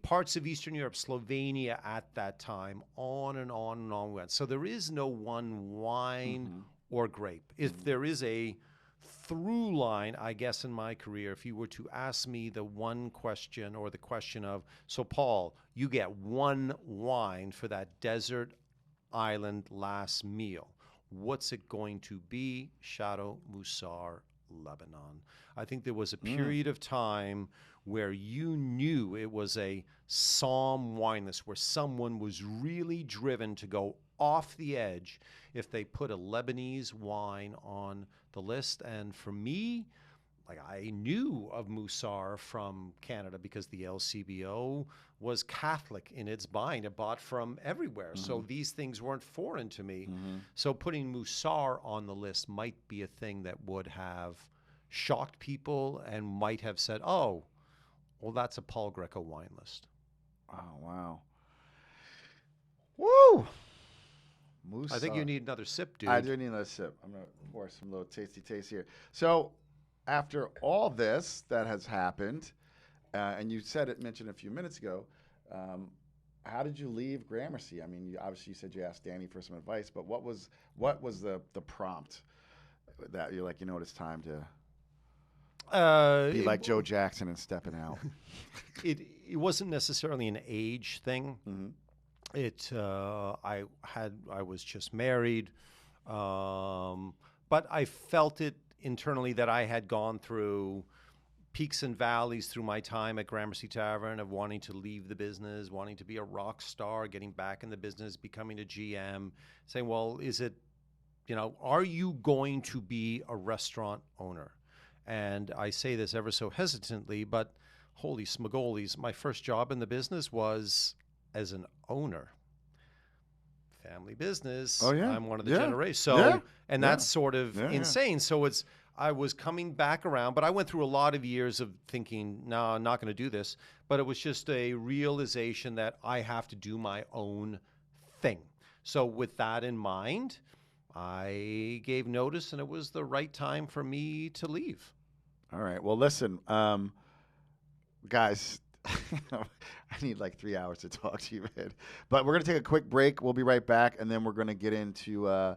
Parts of Eastern Europe, Slovenia at that time, on and on and on we went. So there is no one wine or grape. If there is a through line, I guess, in my career, if you were to ask me the one question, or the question of, so Paul, you get one wine for that desert island last meal, what's it going to be? Chateau Moussard, Lebanon. I think there was a period of time where you knew it was a Somme wine list, where someone was really driven to go off the edge if they put a Lebanese wine on the list. And for me, like, I knew of Moussard from Canada because the LCBO was Catholic in its buying. It bought from everywhere. So these things weren't foreign to me. So putting Moussard on the list might be a thing that would have shocked people and might have said, oh, well, that's a Paul Greico wine list. Oh, wow. Woo! Moussard. I think you need another sip, dude. I do need another sip. I'm going to pour some little tasty taste here. So after all this that has happened, and you mentioned a few minutes ago, how did you leave Gramercy? I mean, obviously you said you asked Danny for some advice, but what was the prompt that you're like, you know what, it's time to be like Joe Jackson and stepping out? It wasn't necessarily an age thing. I was just married, but I felt it internally that I had gone through peaks and valleys through my time at Gramercy Tavern, of wanting to leave the business, wanting to be a rock star, getting back in the business, becoming a GM, saying, well, are you going to be a restaurant owner? And I say this ever so hesitantly, but holy smogolies, my first job in the business was as an owner. family business. Oh, yeah. I'm one of the Yeah. generations. So, Yeah. and Yeah. that's sort of Yeah, yeah. insane. So I was coming back around, but I went through a lot of years of thinking, no, I'm not going to do this. But it was just a realization that I have to do my own thing. So with that in mind, I gave notice, and it was the right time for me to leave. All right. Well, listen, guys, I need like 3 hours to talk to you, man. But we're going to take a quick break. We'll be right back, and then we're going to get into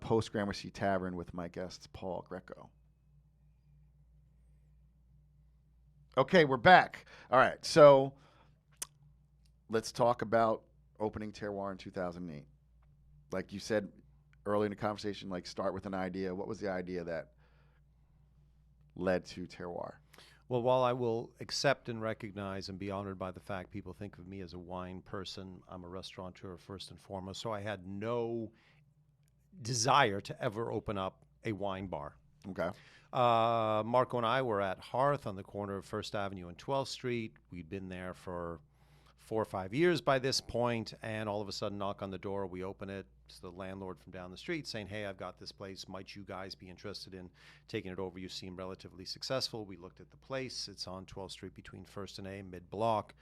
post Gramercy Tavern with my guest, Paul Greico. Okay, we're back. All right. So let's talk about opening Terroir in 2008. Like you said early in the conversation, like start with an idea. What was the idea that led to Terroir? Well, while I will accept and recognize and be honored by the fact people think of me as a wine person, I'm a restaurateur first and foremost. So I had no desire to ever open up a wine bar. Okay. Marco and I were at Hearth on the corner of First Avenue and 12th Street. We'd been there for 4 or 5 years by this point, and all of a sudden knock on the door, we open it. It's the landlord from down the street saying, hey, I've got this place. Might you guys be interested in taking it over? You seem relatively successful. We looked at the place. It's on 12th Street between First and A, mid-block.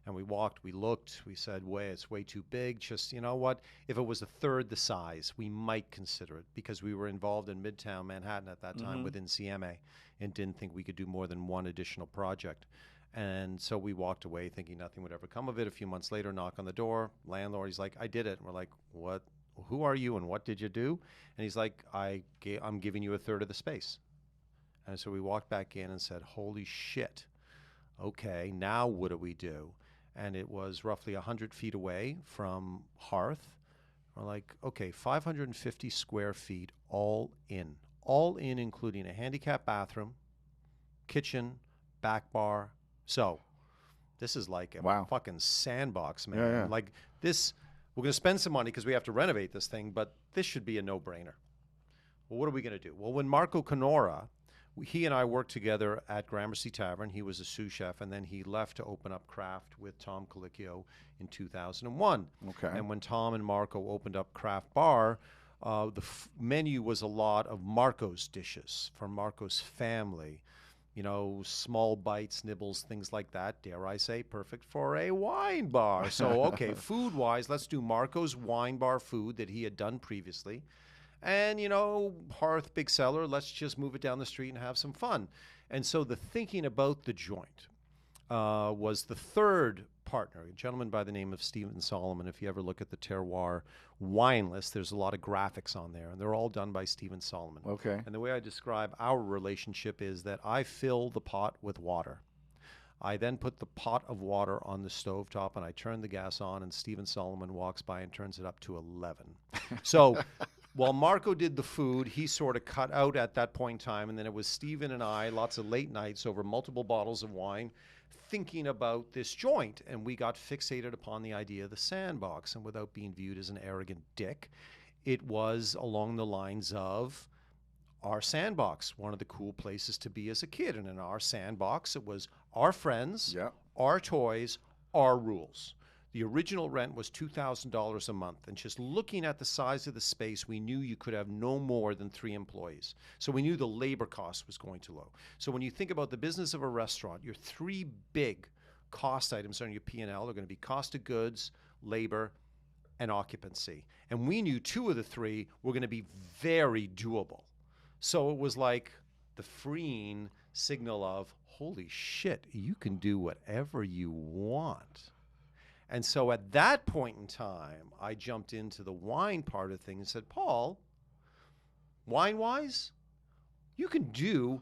And we walked, we looked, we said, it's way too big. Just, you know what? If it was a third the size, we might consider it, because we were involved in Midtown Manhattan at that time with Insieme and didn't think we could do more than one additional project. And so we walked away thinking nothing would ever come of it. A few months later, knock on the door, landlord, he's like, I did it. And we're like, what? Who are you and what did you do? And he's like, I'm giving you a third of the space. And so we walked back in and said, holy shit. Okay, now what do we do? And it was roughly 100 feet away from Hearth. We're like, okay, 550 square feet, all in, including a handicap bathroom, kitchen, back bar. So this is like a fucking sandbox, man. Yeah. Like this, we're going to spend some money because we have to renovate this thing, but this should be a no-brainer. Well, what are we going to do? Well, when Marco Canora, he and I worked together at Gramercy Tavern. He was a sous chef, and then he left to open up Craft with Tom Colicchio in 2001. Okay. And when Tom and Marco opened up Craft Bar, the menu was a lot of Marco's dishes from Marco's family. You know, small bites, nibbles, things like that. Dare I say, perfect for a wine bar. So, okay, food-wise, let's do Marco's wine bar food that he had done previously. And, you know, Hearth, big seller, let's just move it down the street and have some fun. And so the thinking about the joint was the third partner, a gentleman by the name of Stephen Solomon. If you ever look at the Terroir wine list, there's a lot of graphics on there, and they're all done by Stephen Solomon. Okay. And the way I describe our relationship is that I fill the pot with water. I then put the pot of water on the stovetop, and I turn the gas on, and Stephen Solomon walks by and turns it up to 11. So while Marco did the food, he sort of cut out at that point in time, and then it was Stephen and I, lots of late nights over multiple bottles of wine, thinking about this joint. And we got fixated upon the idea of the sandbox. And without being viewed as an arrogant dick, it was along the lines of our sandbox, one of the cool places to be as a kid. And in our sandbox, it was our friends, our toys, our rules. The original rent was $2,000 a month. And just looking at the size of the space, we knew you could have no more than 3 employees. So we knew the labor cost was going too low. So when you think about the business of a restaurant, your 3 big cost items on your P&L are going to be cost of goods, labor, and occupancy. And we knew 2 of the 3 were going to be very doable. So it was like the freeing signal of, holy shit, you can do whatever you want. And so at that point in time, I jumped into the wine part of things and said, Paul, wine-wise, you can do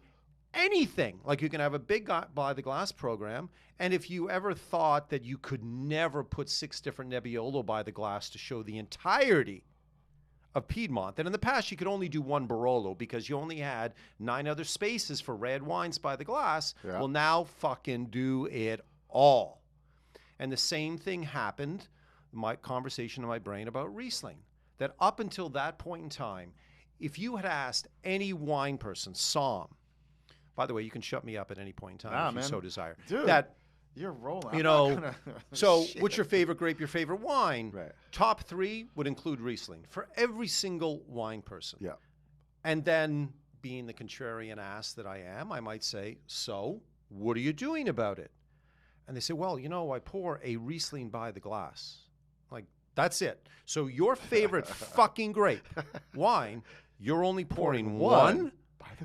anything. Like you can have a big by the glass program. And if you ever thought that you could never put 6 different Nebbiolo by the glass to show the entirety of Piedmont, then in the past you could only do 1 Barolo because you only had 9 other spaces for red wines by the glass. Yeah. Well, now fucking do it all. And the same thing happened, my conversation in my brain about Riesling, that up until that point in time, if you had asked any wine person, by the way, you can shut me up at any point in time if you so desire, Dude. that You're rolling. You I'm know, not gonna so Shit. what's your favorite grape, your favorite wine? Right. Top 3 would include Riesling for every single wine person. Yeah. And then, being the contrarian ass that I am, I might say, so what are you doing about it? And they say, well, I pour a Riesling by the glass. Like, that's it. So your favorite fucking grape, wine, you're only pouring one?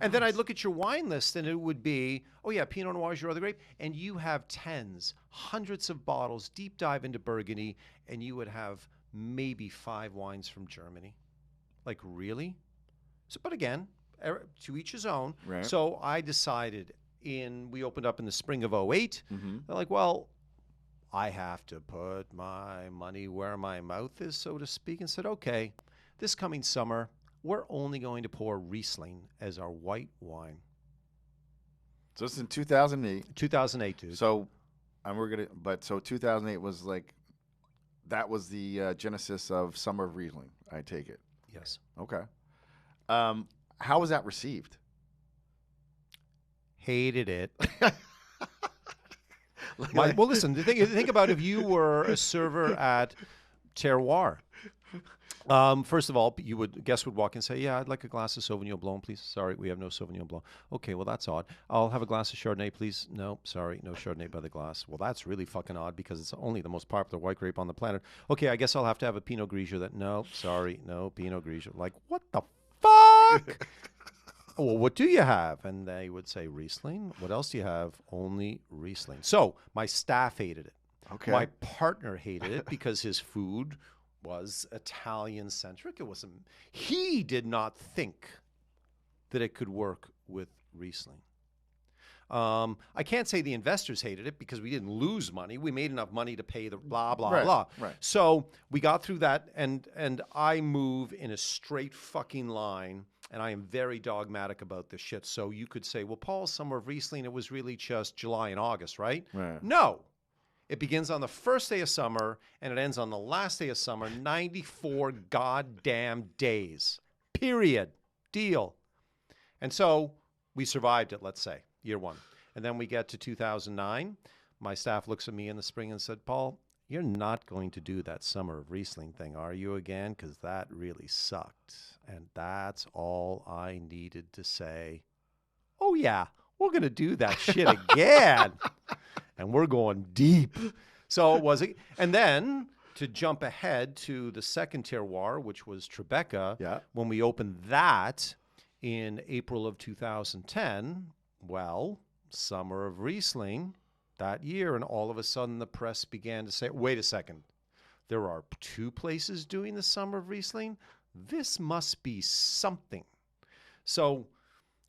And then I'd look at your wine list and it would be, oh yeah, Pinot Noir is your other grape. And you have tens, hundreds of bottles, deep dive into Burgundy, and you would have maybe 5 wines from Germany. Like, really? So, but again, to each his own. Right. So I decided we opened up in the spring of 2008. Mm-hmm. They're like, well, I have to put my money where my mouth is, so to speak, and said, okay, this coming summer, we're only going to pour Riesling as our white wine. So it's in 2008. 2008, dude. So, so 2008 was like, that was the genesis of Summer of Riesling, I take it. Yes. Okay. How was that received? Hated it. Well, listen, think about if you were a server at Terroir. First of all, guests would walk in and say, yeah, I'd like a glass of Sauvignon Blanc, please. Sorry, we have no Sauvignon Blanc. Okay, well, that's odd. I'll have a glass of Chardonnay, please. No, sorry, no Chardonnay by the glass. Well, that's really fucking odd because it's only the most popular white grape on the planet. Okay, I guess I'll have to have a Pinot Grigio. No, sorry, no Pinot Grigio. Like, what the fuck? Well, what do you have? And they would say Riesling. What else do you have? Only Riesling. So my staff hated it. Okay. My partner hated it because his food was Italian-centric. He did not think that it could work with Riesling. I can't say the investors hated it because we didn't lose money. We made enough money to pay the blah, blah, blah. Right. So we got through that, and I move in a straight fucking line, and I am very dogmatic about this shit. So you could say, well, Paul, Summer of Riesling, it was really just July and August, right? Right. No. It begins on the first day of summer, and it ends on the last day of summer, 94 goddamn days. Period. Deal. And so we survived it, let's say, year one. And then we get to 2009. My staff looks at me in the spring and said, Paul, you're not going to do that Summer of Riesling thing, are you, again? Because that really sucked. And that's all I needed to say. Oh, yeah, we're going to do that shit again. And we're going deep. So it was. And then to jump ahead to the second terroir, which was Tribeca, when we opened that in April of 2010, well, Summer of Riesling that year, and all of a sudden the press began to say, wait a second, there are 2 places doing the Summer of Riesling? This must be something. So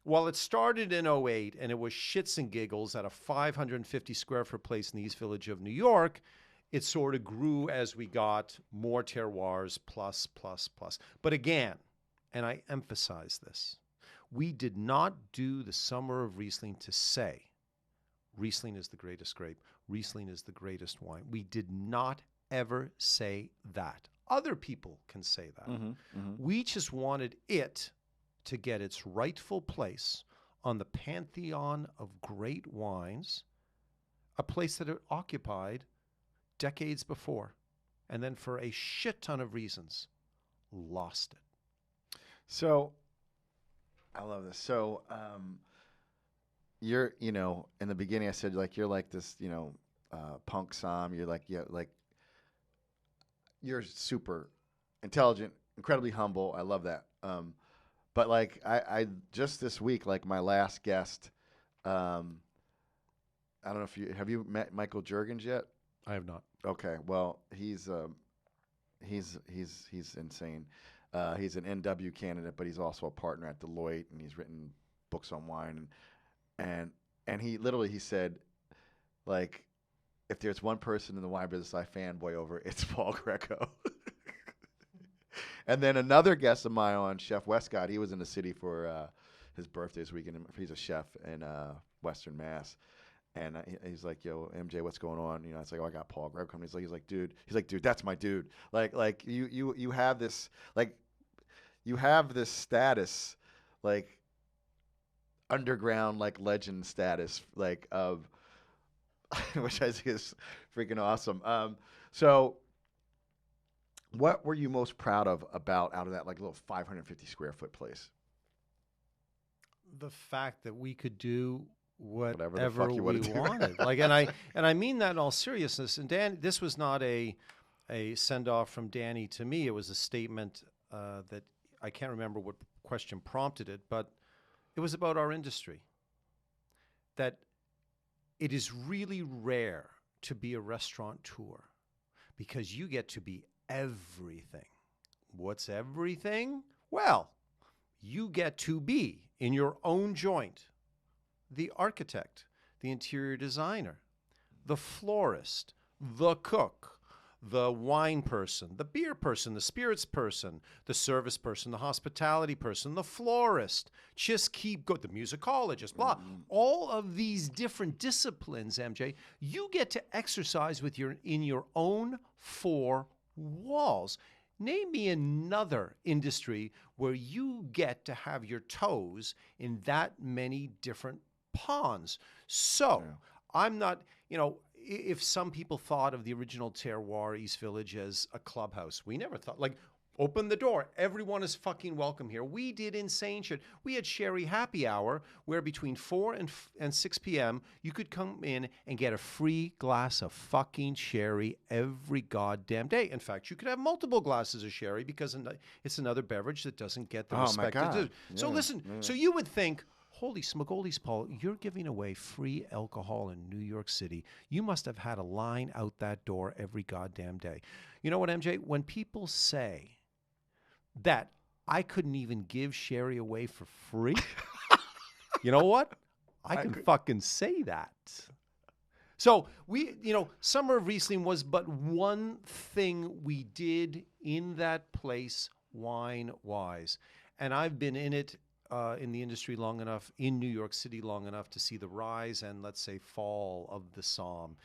while it started in 2008 and it was shits and giggles at a 550 square foot place in the East Village of New York, it sort of grew as we got more terroirs, plus. But again, and I emphasize this, we did not do the Summer of Riesling to say Riesling is the greatest grape, Riesling is the greatest wine. We did not ever say that. Other people can say that. We just wanted it to get its rightful place on the pantheon of great wines, a place that it occupied decades before, and then for a shit ton of reasons, lost it. So, I love this. So, you're, in the beginning I said, like, you're like this, punk som. You're like, you're super intelligent, incredibly humble. I love that. But like I just this week, like my last guest, I don't know if have you met Michael Juergens yet? I have not. Okay, well he's insane. He's an NW candidate, but he's also a partner at Deloitte, and he's written books on wine, and he said, like, if there's one person in the wine business I fanboy over, it's Paul Greico. And then another guest of mine on Chef Westcott, he was in the city for his birthday this weekend. He's a chef in Western Mass. And he's like, yo, MJ, what's going on? It's like, oh, I got Paul Greico coming. He's like, dude, that's my dude. Like you have this, like, you have this status, like, underground, like, legend status, like, of which I think is freaking awesome. So what were you most proud of about out of that like little 550 square foot place? The fact that we could do Whatever the whatever fuck you we wanted to do. wanted. Like, and I mean that in all seriousness. And Dan, this was not a send off from Danny to me. It was a statement that I can't remember what question prompted it, but it was about our industry. That it is really rare to be a restaurateur because you get to be everything. What's everything? Well, you get to be in your own joint the architect, the interior designer, the florist, the cook, the wine person, the beer person, the spirits person, the service person, the hospitality person, the florist. Just keep going. The musicologist, blah. All of these different disciplines, MJ, you get to exercise in your own four walls. Name me another industry where you get to have your toes in that many different ponds. So I'm not, if some people thought of the original Terroir East Village as a clubhouse, we never thought, like, open the door. Everyone is fucking welcome here. We did insane shit. We had Sherry Happy Hour where between 4 and 6 p.m. you could come in and get a free glass of fucking sherry every goddamn day. In fact, you could have multiple glasses of sherry because it's another beverage that doesn't get the respect it deserves. So listen, so you would think, holy smogolies, Paul, you're giving away free alcohol in New York City. You must have had a line out that door every goddamn day. You know what, MJ? When people say that I couldn't even give sherry away for free, you know what? I can fucking say that. So Summer of Riesling was but one thing we did in that place wine-wise. And I've been in it in the industry long enough, in New York City long enough to see the rise and, let's say, fall of the Somme.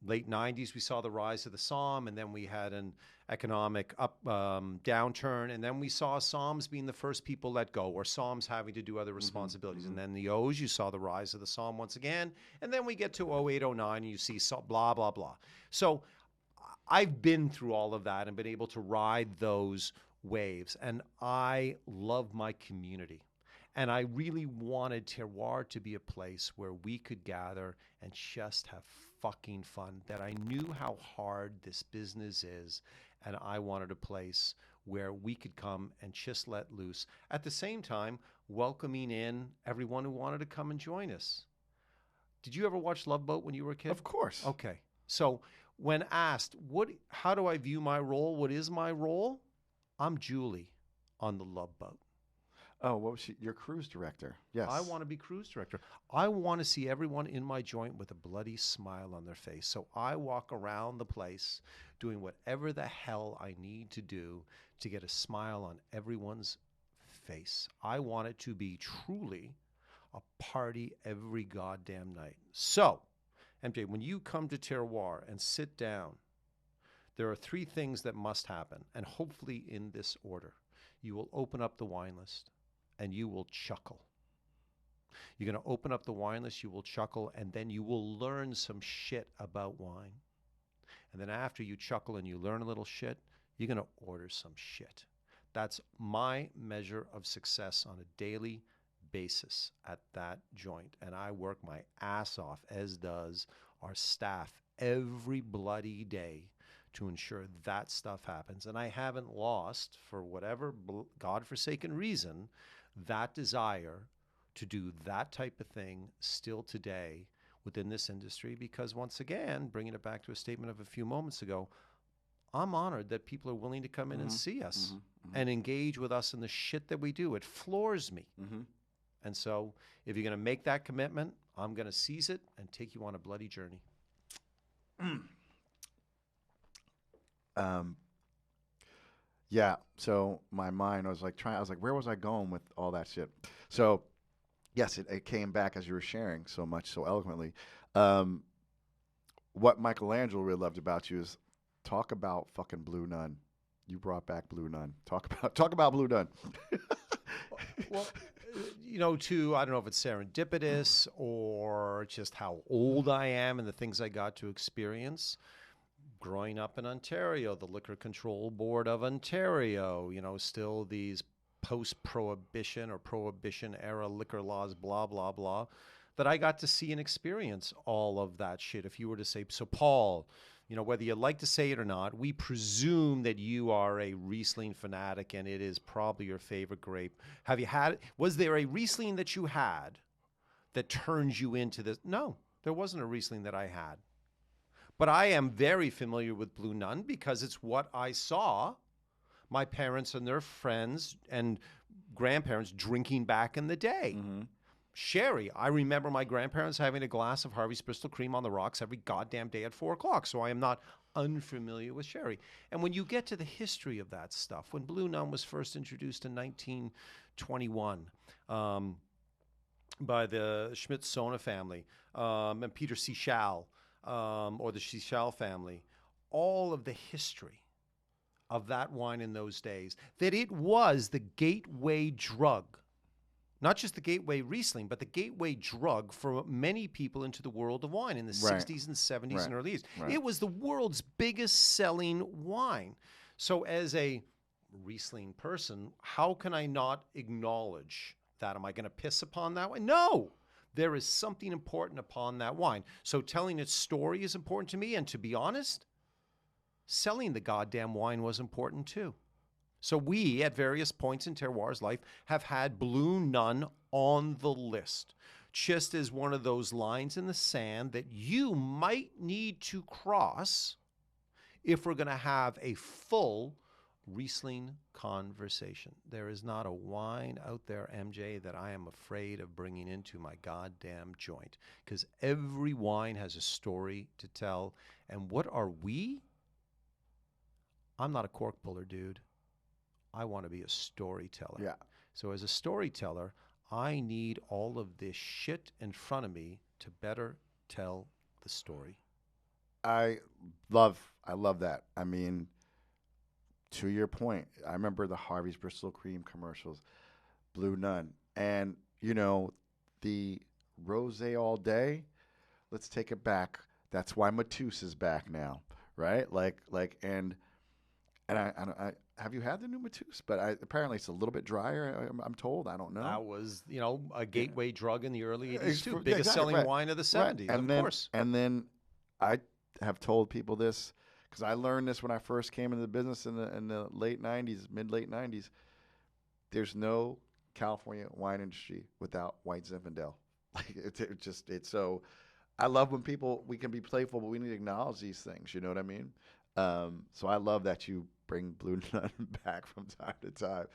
Late 90s, we saw the rise of the Somme, and then we had an economic downturn, and then we saw Sommes being the first people let go, or Sommes having to do other responsibilities. And then the O's, you saw the rise of the Somme once again, and then we get to 08, 09, and you see blah, blah, blah. So I've been through all of that and been able to ride those waves, and I love my community. And I really wanted Terroir to be a place where we could gather and just have fucking fun, that I knew how hard this business is, and I wanted a place where we could come and just let loose. At the same time, welcoming in everyone who wanted to come and join us. Did you ever watch Love Boat when you were a kid? Of course. Okay. So when asked, how do I view my role? What is my role? I'm Julie on the Love Boat. Oh, what was she? Your cruise director. Yes. I want to be cruise director. I want to see everyone in my joint with a bloody smile on their face. So I walk around the place doing whatever the hell I need to do to get a smile on everyone's face. I want it to be truly a party every goddamn night. So, MJ, when you come to Terroir and sit down, there are 3 things that must happen, and hopefully in this order. You will open up the wine list, and you will chuckle. You're going to open up the wine list, you will chuckle, and then you will learn some shit about wine. And then after you chuckle and you learn a little shit, you're going to order some shit. That's my measure of success on a daily basis at that joint. And I work my ass off, as does our staff, every bloody day to ensure that stuff happens. And I haven't lost, for whatever godforsaken reason, that desire to do that type of thing still today within this industry, because once again, bringing it back to a statement of a few moments ago, I'm honored that people are willing to come in and see us and engage with us in the shit that we do. It floors me. And so if you're going to make that commitment, I'm going to seize it and take you on a bloody journey. Yeah. So my mind, I was like, where was I going with all that shit? So yes, it came back as you were sharing so much, so eloquently. What Michelangelo really loved about you is talk about fucking Blue Nun. You brought back Blue Nun. Talk about Blue Nun. Well, to, I don't know if it's serendipitous or just how old I am and the things I got to experience. Growing up in Ontario, the Liquor Control Board of Ontario, still these post-prohibition or prohibition era liquor laws, blah, blah, blah, that I got to see and experience all of that shit. If you were to say, so Paul, whether you like to say it or not, we presume that you are a Riesling fanatic and it is probably your favorite grape. Was there a Riesling that you had that turns you into this? No, there wasn't a Riesling that I had. But I am very familiar with Blue Nun because it's what I saw my parents and their friends and grandparents drinking back in the day. Mm-hmm. Sherry, I remember my grandparents having a glass of Harvey's Bristol Cream on the rocks every goddamn day at 4 o'clock, so I am not unfamiliar with sherry. And when you get to the history of that stuff, when Blue Nun was first introduced in 1921 by the Schmidt-Sona family and Peter Sechal, or the Sechal family, all of the history of that wine in those days, that it was the gateway drug. Not just the gateway Riesling, but the gateway drug for many people into the world of wine in the 60s and 70s and early 80s. Right. It was the world's biggest selling wine. So as a Riesling person, how can I not acknowledge that? Am I going to piss upon that wine? No! There is something important upon that wine. So telling its story is important to me, and to be honest, selling the goddamn wine was important too. So we, at various points in Terroir's life, have had Blue Nun on the list, just as one of those lines in the sand that you might need to cross if we're going to have a full Riesling conversation. There is not a wine out there, MJ, that I am afraid of bringing into my goddamn joint, because every wine has a story to tell. And what are we? I'm not a cork puller, dude. I want to be a storyteller. Yeah. So as a storyteller, I need all of this shit in front of me to better tell the story. I love that. I mean, to your point, I remember the Harvey's Bristol Cream commercials, Blue Nun, and the rosé all day. Let's take it back. That's why Mateus is back now, right? And I have you had the new Mateus? But apparently it's a little bit drier. I'm told. I don't know. That was a gateway drug in the early 80s too. Biggest selling wine of the 70s, and of course. And then I have told people this, because I learned this when I first came into the business in the late 90s, mid-late 90s. There's no California wine industry without White Zinfandel. It's so. I love when we can be playful, but we need to acknowledge these things. You know what I mean? So I love that you bring Blue Nun back from time to time.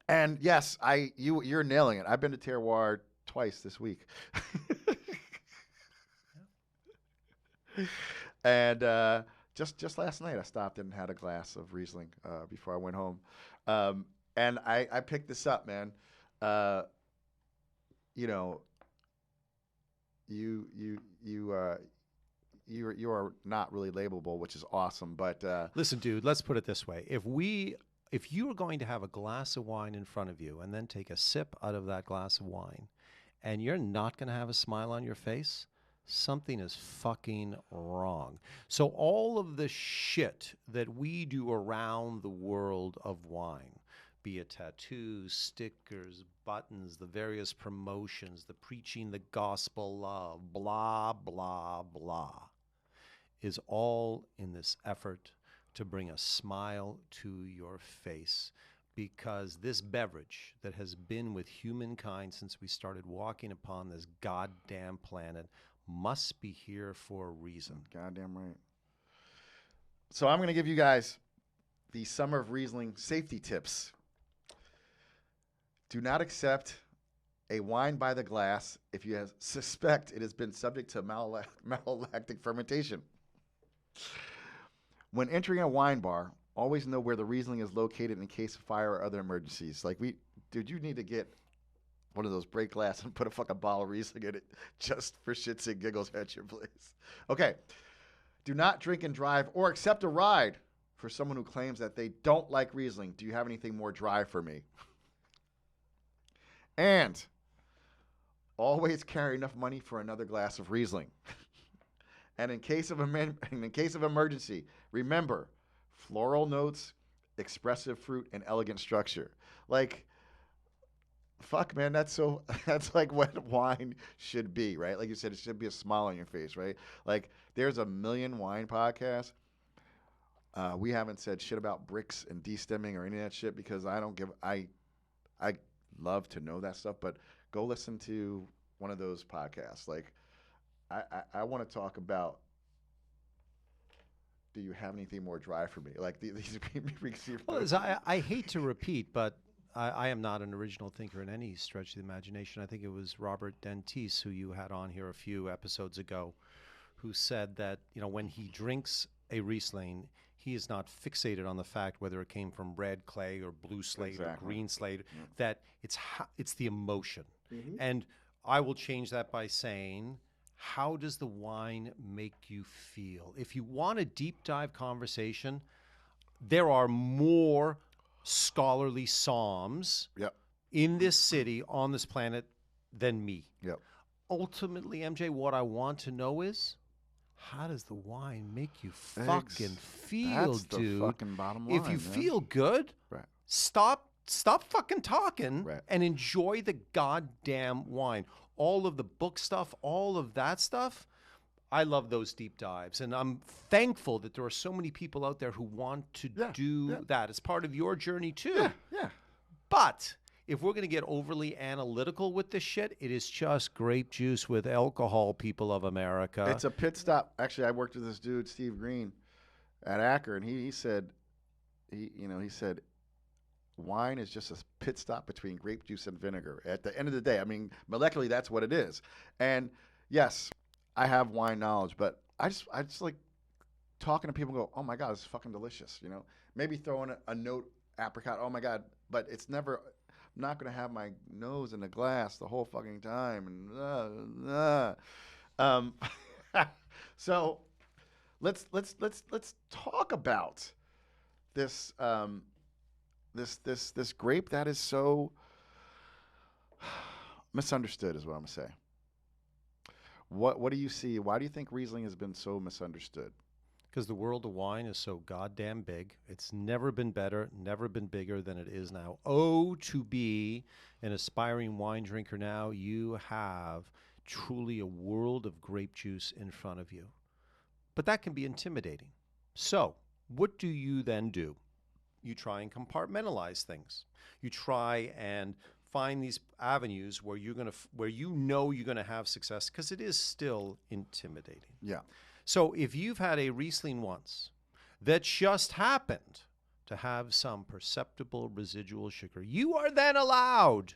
And yes, you're nailing it. I've been to Terroir twice this week. And just last night, I stopped and had a glass of Riesling before I went home. And I picked this up, man. You are not really labelable, which is awesome. But listen, dude, let's put it this way: if you are going to have a glass of wine in front of you and then take a sip out of that glass of wine, and you're not going to have a smile on your face, something is fucking wrong. So all of the shit that we do around the world of wine, be it tattoos, stickers, buttons, the various promotions, the preaching the gospel of, blah, blah, blah, is all in this effort to bring a smile to your face. Because this beverage that has been with humankind since we started walking upon this goddamn planet must be here for a reason. Goddamn right. So I'm going to give you guys the Summer of Riesling safety tips. Do not accept a wine by the glass if you suspect it has been subject to malolactic fermentation. When entering a wine bar, always know where the Riesling is located in case of fire or other emergencies. You need to get one of those break glass and put a fucking bottle of Riesling in it just for shits and giggles at your place. Okay. Do not drink and drive or accept a ride for someone who claims that they don't like Riesling, do you have anything more dry for me? And always carry enough money for another glass of Riesling. And in case of emergency, remember floral notes, expressive fruit, and elegant structure. Like, fuck, man, that's like what wine should be, right? Like you said, it should be a smile on your face, right? Like, there's a million wine podcasts. We haven't said shit about bricks and destemming or any of that shit because I love to know that stuff, but go listen to one of those podcasts. Like, I want to talk about, do you have anything more dry for me? Like, these Well, I hate to repeat, but I am not an original thinker in any stretch of the imagination. I think it was Robert Dentis, who you had on here a few episodes ago, who said that, when he drinks a Riesling, he is not fixated on the fact whether it came from red clay or blue slate or green slate, that it's the emotion. Mm-hmm. And I will change that by saying, how does the wine make you feel? If you want a deep dive conversation, there are more scholarly somms in this city, on this planet, than me. Yep. Ultimately, MJ, what I want to know is, how does the wine make you fucking feel, That's dude? the fucking bottom line. If you feel good, stop fucking talking and enjoy the goddamn wine. All of the book stuff, all of that stuff, I love those deep dives. And I'm thankful that there are so many people out there who want to do that. It's part of your journey too. Yeah. But if we're going to get overly analytical with this shit, it is just grape juice with alcohol, people of America. It's a pit stop. Actually, I worked with this dude, Steve Green, at Acker, and he said, he said, wine is just a pit stop between grape juice and vinegar. At the end of the day, I mean, molecularly, that's what it is. And yes, I have wine knowledge, but I just like talking to people and go, oh my God, it's fucking delicious. Maybe throw in a note apricot, oh my God, but it's never, I'm not going to have my nose in the glass the whole fucking time. And so let's talk about this this grape that is so misunderstood, is what I'm gonna say. What do you see? Why do you think Riesling has been so misunderstood? Because the world of wine is so goddamn big. It's never been better, never been bigger than it is now. Oh, to be an aspiring wine drinker now, you have truly a world of grape juice in front of you. But that can be intimidating. So, what do you then do? You try and compartmentalize things. You try and find these avenues where you're gonna have success, because it is still intimidating. Yeah. So if you've had a Riesling once that just happened to have some perceptible residual sugar, you are then allowed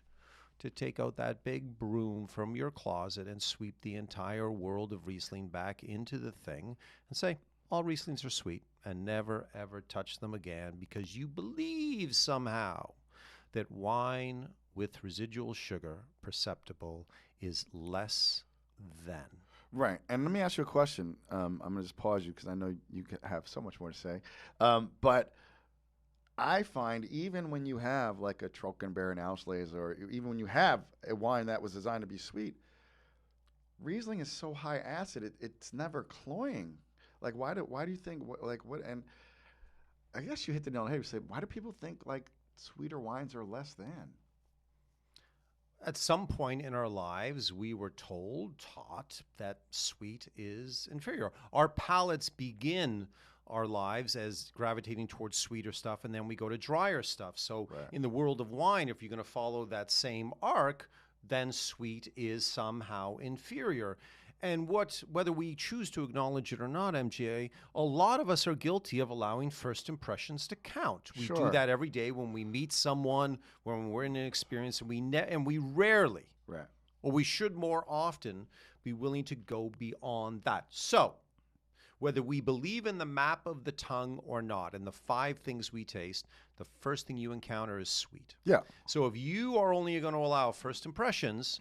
to take out that big broom from your closet and sweep the entire world of Riesling back into the thing and say, all Rieslings are sweet, and never, ever touch them again, because you believe somehow that wine with residual sugar, perceptible, is less than. Right. And let me ask you a question. I'm going to just pause you because I know you have so much more to say. But I find even when you have like a Trockenbeeren Auslese, or even when you have a wine that was designed to be sweet, Riesling is so high acid, it's never cloying. Like, why do you think, what, and I guess you hit the nail on the head. You say, why do people think like sweeter wines are less than? At some point in our lives, we were taught that sweet is inferior. Our palates begin our lives as gravitating towards sweeter stuff, and then we go to drier stuff. So in the world of wine, if you're going to follow that same arc, then sweet is somehow inferior. And whether we choose to acknowledge it or not, MGA, a lot of us are guilty of allowing first impressions to count. We do that every day when we meet someone, when we're in an experience, and we rarely, or we should more often, be willing to go beyond that. So, whether we believe in the map of the tongue or not, and the 5 things we taste, the first thing you encounter is sweet. Yeah. So if you are only going to allow first impressions,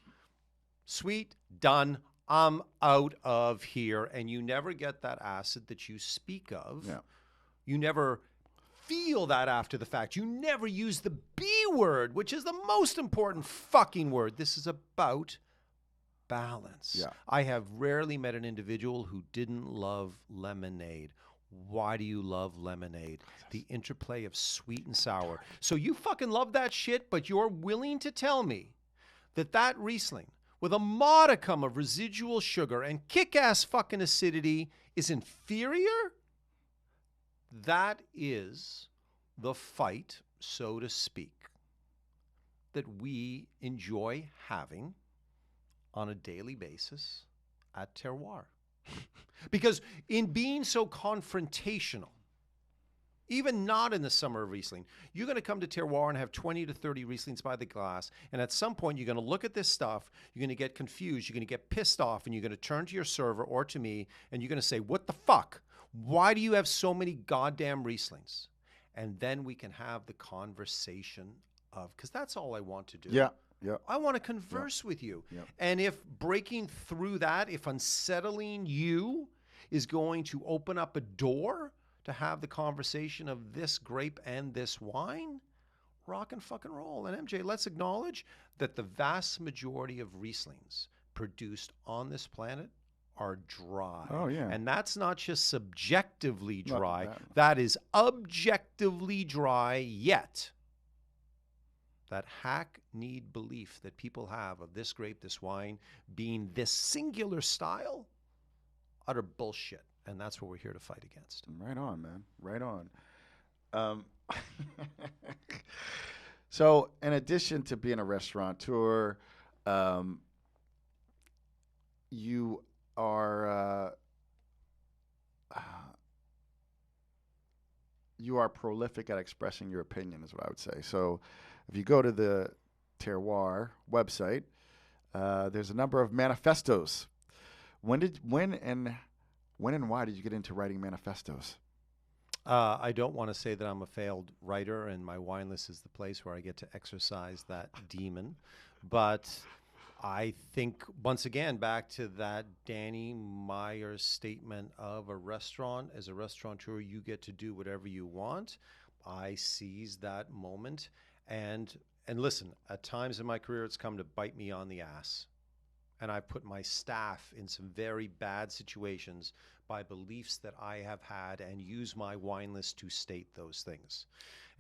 sweet, done, I'm out of here, and you never get that acid that you speak of. Yeah. You never feel that after the fact. You never use the B word, which is the most important fucking word. This is about balance. Yeah. I have rarely met an individual who didn't love lemonade. Why do you love lemonade? The interplay of sweet and sour. So you fucking love that shit, but you're willing to tell me that Riesling with a modicum of residual sugar and kick-ass fucking acidity is inferior? That is the fight, so to speak, that we enjoy having on a daily basis at Terroir. Because in being so confrontational, even not in the summer of Riesling, you're going to come to Terroir and have 20 to 30 Rieslings by the glass, and at some point you're going to look at this stuff, you're going to get confused, you're going to get pissed off, and you're going to turn to your server or to me, and you're going to say, what the fuck? Why do you have so many goddamn Rieslings? And then we can have the conversation of, because that's all I want to do. Yeah. Yeah. I want to converse with you. And if breaking through that, if unsettling you is going to open up a door to have the conversation of this grape and this wine, rock and fucking roll. And MJ, let's acknowledge that the vast majority of Rieslings produced on this planet are dry. Oh, yeah. And that's not just subjectively dry. That. That is objectively dry, yet that hackneyed belief that people have of this grape, this wine, being this singular style, utter bullshit. And that's what we're here to fight against. Right on, man. Right on. So, in addition to being a restaurateur, you are prolific at expressing your opinion, is what I would say. So, if you go to the Terroir website, there's a number of manifestos. When and why did you get into writing manifestos? I don't want to say that I'm a failed writer, and my wine list is the place where I get to exercise that demon. But I think, once again, back to that Danny Meyer's statement of a restaurant. As a restaurateur, you get to do whatever you want. I seized that moment. And listen, at times in my career, it's come to bite me on the ass. And I've put my staff in some very bad situations by beliefs that I have had and use my wine list to state those things.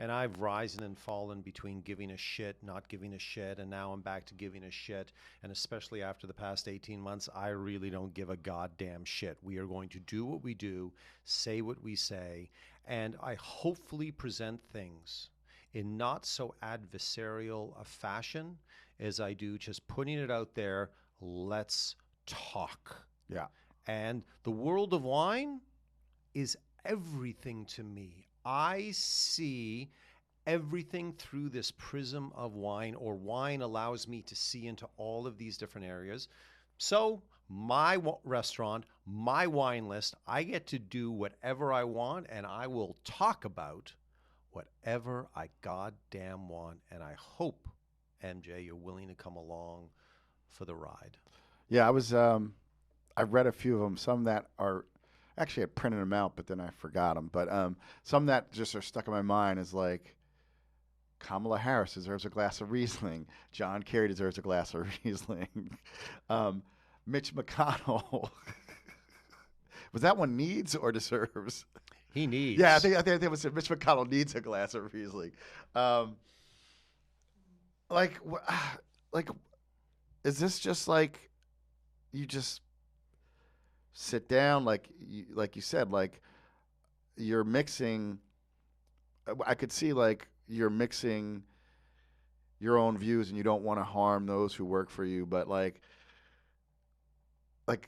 And I've risen and fallen between giving a shit, not giving a shit, and now I'm back to giving a shit. And especially after the past 18 months, I really don't give a goddamn shit. We are going to do what we do, say what we say, and I hopefully present things in not so adversarial a fashion as I do just putting it out there. Let's talk. Yeah. And the world of wine is everything to me. I see everything through this prism of wine, or wine allows me to see into all of these different areas. So my restaurant, my wine list, I get to do whatever I want, and I will talk about whatever I goddamn want. And I hope, MJ, you're willing to come along for the ride. Yeah, I've read a few of them. Some that are, actually I printed them out, but then I forgot them. But some that just are stuck in my mind is like, Kamala Harris deserves a glass of Riesling. John Kerry deserves a glass of Riesling. Mitch McConnell. Was that one needs or deserves? He needs. Yeah, I think it was Mitch McConnell needs a glass of Riesling. Like, is this just like you just sit down, like you said, like you're mixing? I could see like you're mixing your own views, and you don't want to harm those who work for you, but like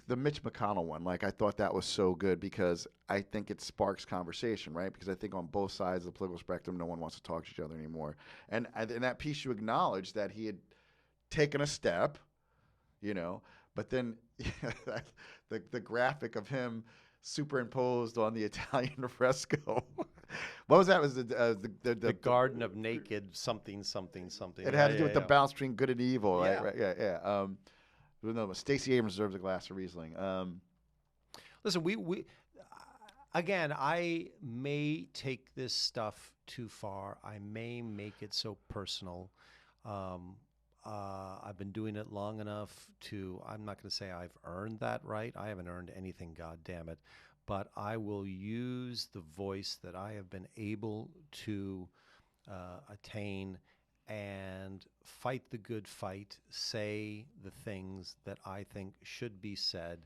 the Mitch McConnell one, like I thought that was so good because I think it sparks conversation, right? Because I think on both sides of the political spectrum, no one wants to talk to each other anymore. And in that piece, you acknowledge that he had taken a step, you know, but then the graphic of him superimposed on the Italian fresco. What was that? It was the Garden of Naked something. It had to do with the balance between good and evil, right? Right? Yeah. No, Stacey Abrams deserves a glass of Riesling. Listen, we Again, I may take this stuff too far. I may make it so personal. Um, I've been doing it long enough to, I'm not going to say I've earned that right. I haven't earned anything, God damn it. But I will use the voice that I have been able to attain and fight the good fight, say the things that I think should be said.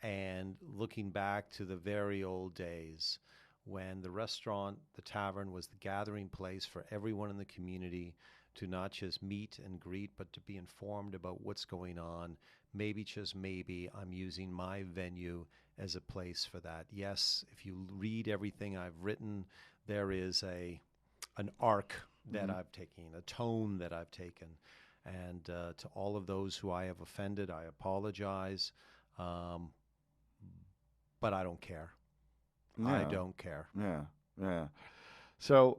And looking back to the very old days when the restaurant, the tavern was the gathering place for everyone in the community to not just meet and greet, but to be informed about what's going on. Maybe, just maybe, I'm using my venue as a place for that. Yes, if you read everything I've written, there is an arc that I've taken, a tone that I've taken. And to all of those who I have offended, I apologize. But I don't care. I don't care. Yeah, yeah. So,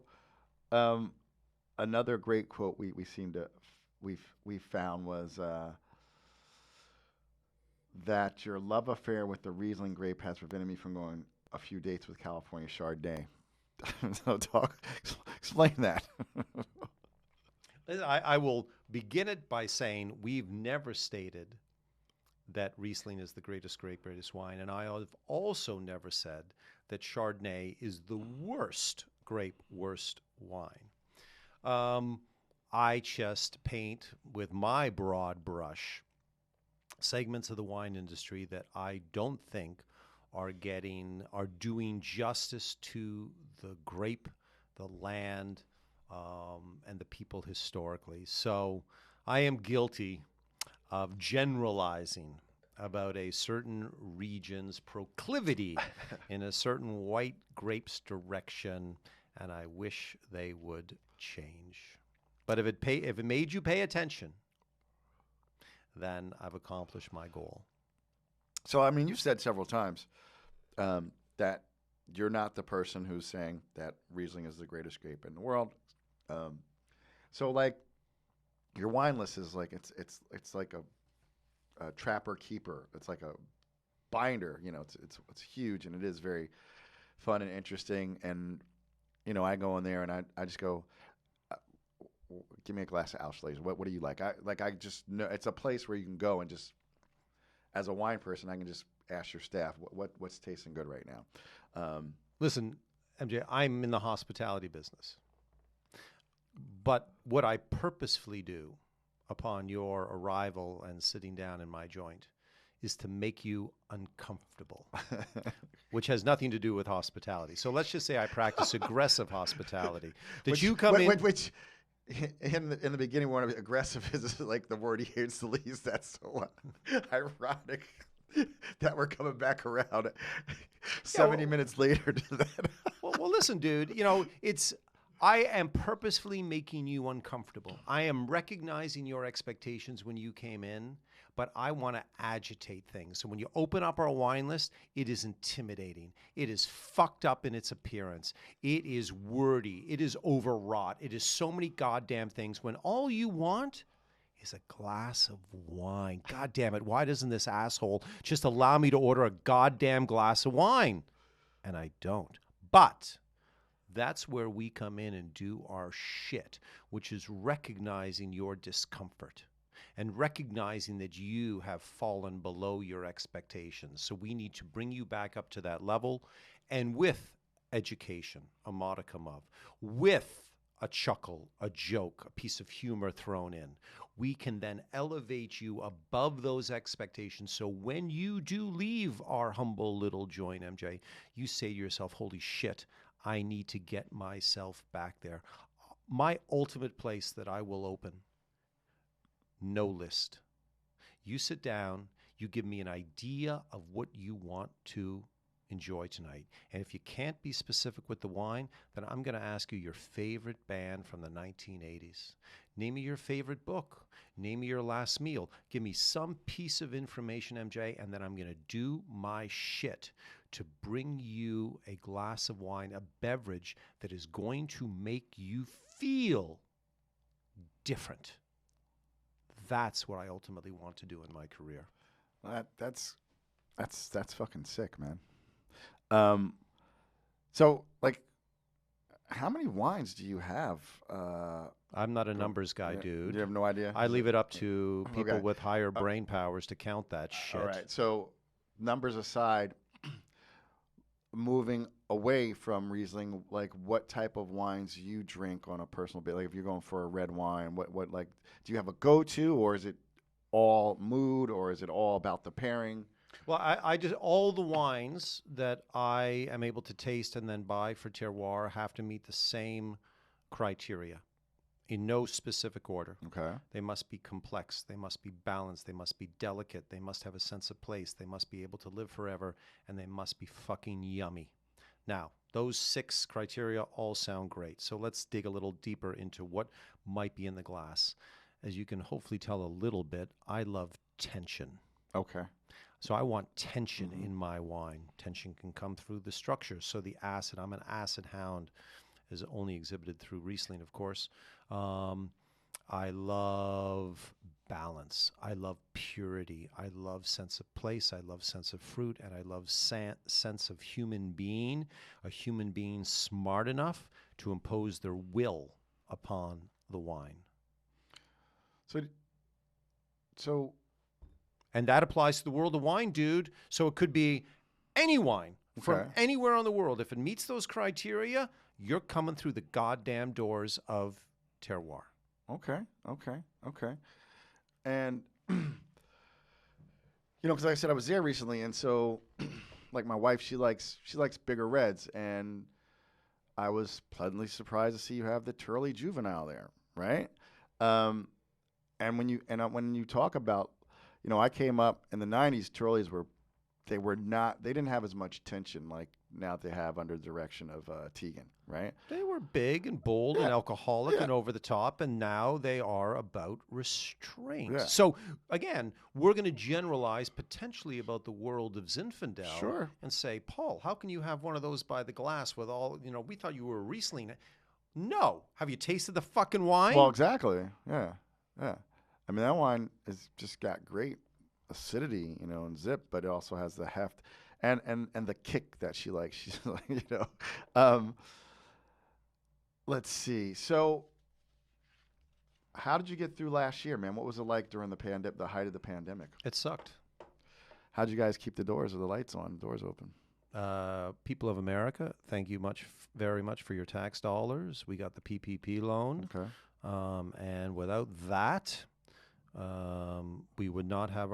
another great quote we seem to we found was that your love affair with the Riesling grape has prevented me from going a few dates with California Chardonnay. So explain that. I will begin it by saying we've never stated that Riesling is the greatest grape, greatest wine. And I have also never said that Chardonnay is the worst grape, worst wine. I just paint with my broad brush segments of the wine industry that I don't think are doing justice to the grape, the land, and the people historically. So I am guilty of generalizing about a certain region's proclivity in a certain white grape's direction, and I wish they would change. But if it made you pay attention, then I've accomplished my goal. So, I mean, you've said several times that you're not the person who's saying that Riesling is the greatest grape in the world. So, like, your wine list is like it's like a trapper keeper. It's like a binder. You know, it's huge, and it is very fun and interesting. And you know, I go in there and I just go, give me a glass of Auslese. What do you like? I just know it's a place where you can go and just, as a wine person, I can just ask your staff what's tasting good right now. Listen, MJ, I'm in the hospitality business. But what I purposefully do upon your arrival and sitting down in my joint is to make you uncomfortable, which has nothing to do with hospitality. So let's just say I practice aggressive hospitality. You come in? Which in the beginning, one of aggressive is like the word he hates the least. That's so ironic that we're coming back around 70 minutes later to that. well, listen, dude. You know, I am purposefully making you uncomfortable. I am recognizing your expectations when you came in, but I want to agitate things. So when you open up our wine list, it is intimidating. It is fucked up in its appearance. It is wordy. It is overwrought. It is so many goddamn things when all you want is a glass of wine. God damn it. Why doesn't this asshole just allow me to order a goddamn glass of wine? And I don't. But that's where we come in and do our shit, which is recognizing your discomfort and recognizing that you have fallen below your expectations. So we need to bring you back up to that level, and with education, a modicum of, with a chuckle, a joke, a piece of humor thrown in, we can then elevate you above those expectations. So when you do leave our humble little joint, MJ, you say to yourself, holy shit, I need to get myself back there. My ultimate place that I will open, no list. You sit down, you give me an idea of what you want to enjoy tonight. And if you can't be specific with the wine, then I'm going to ask you your favorite band from the 1980s. Name me your favorite book. Name me your last meal. Give me some piece of information, MJ, and then I'm going to do my shit to bring you a glass of wine, a beverage that is going to make you feel different. That's what I ultimately want to do in my career. That's fucking sick, man. So, like, how many wines do you have? I'm not a Go- numbers guy, yeah, dude. you have no idea? I Is leave it? it up to people Okay. with higher Uh, brain powers to count that all shit. right. So, numbers aside, moving away from Riesling, like what type of wines you drink on a personal basis? Like if you're going for a red wine, what like do you have a go-to, or is it all mood, or is it all about the pairing? Well, I just all the wines that I am able to taste and then buy for terroir have to meet the same criteria in no specific order. Okay. They must be complex, they must be balanced, they must be delicate, they must have a sense of place, they must be able to live forever, and they must be fucking yummy. Now, those 6 criteria all sound great. So let's dig a little deeper into what might be in the glass. As you can hopefully tell a little bit, I love tension. Okay. So I want tension Mhm. in my wine. Tension can come through the structure. So the acid, I'm an acid hound, is only exhibited through Riesling, of course. Um, I love balance. I love purity. I love sense of place. I love sense of fruit. And I love sense of human being, a human being smart enough to impose their will upon the wine. So so And that applies to the world of wine, dude. So it could be any wine from okay. anywhere on the world. If it meets those criteria, you're coming through the goddamn doors of terroir. Okay. Okay. Okay. And because like I said, I was there recently, and so like my wife, she likes bigger reds, and I was pleasantly surprised to see you have the Turley Juvenile there, right? Um, and when you talk about, I came up in the '90s. Turleys they didn't have as much tension like now they have under the direction of Tegan, right? They were big and bold and Yeah, alcoholic yeah, and over the top, and now they are about restraint. yeah. So, again, we're going to generalize potentially about the world of Zinfandel Sure. and say, Paul, how can you have one of those by the glass with all, we thought you were a Riesling. No. Have you tasted the fucking Well, wine? exactly. Yeah, yeah. I mean, that wine has just got great acidity, and zip, but it also has the heft and the kick that she likes. She's like. Um, let's see. So, how did you get through last year, man? What was it like during the height of the pandemic? It sucked. How'd you guys keep the doors or the lights on, doors open? People of America, thank you very much for your tax dollars. We got the PPP loan. Okay. And without that, we would not have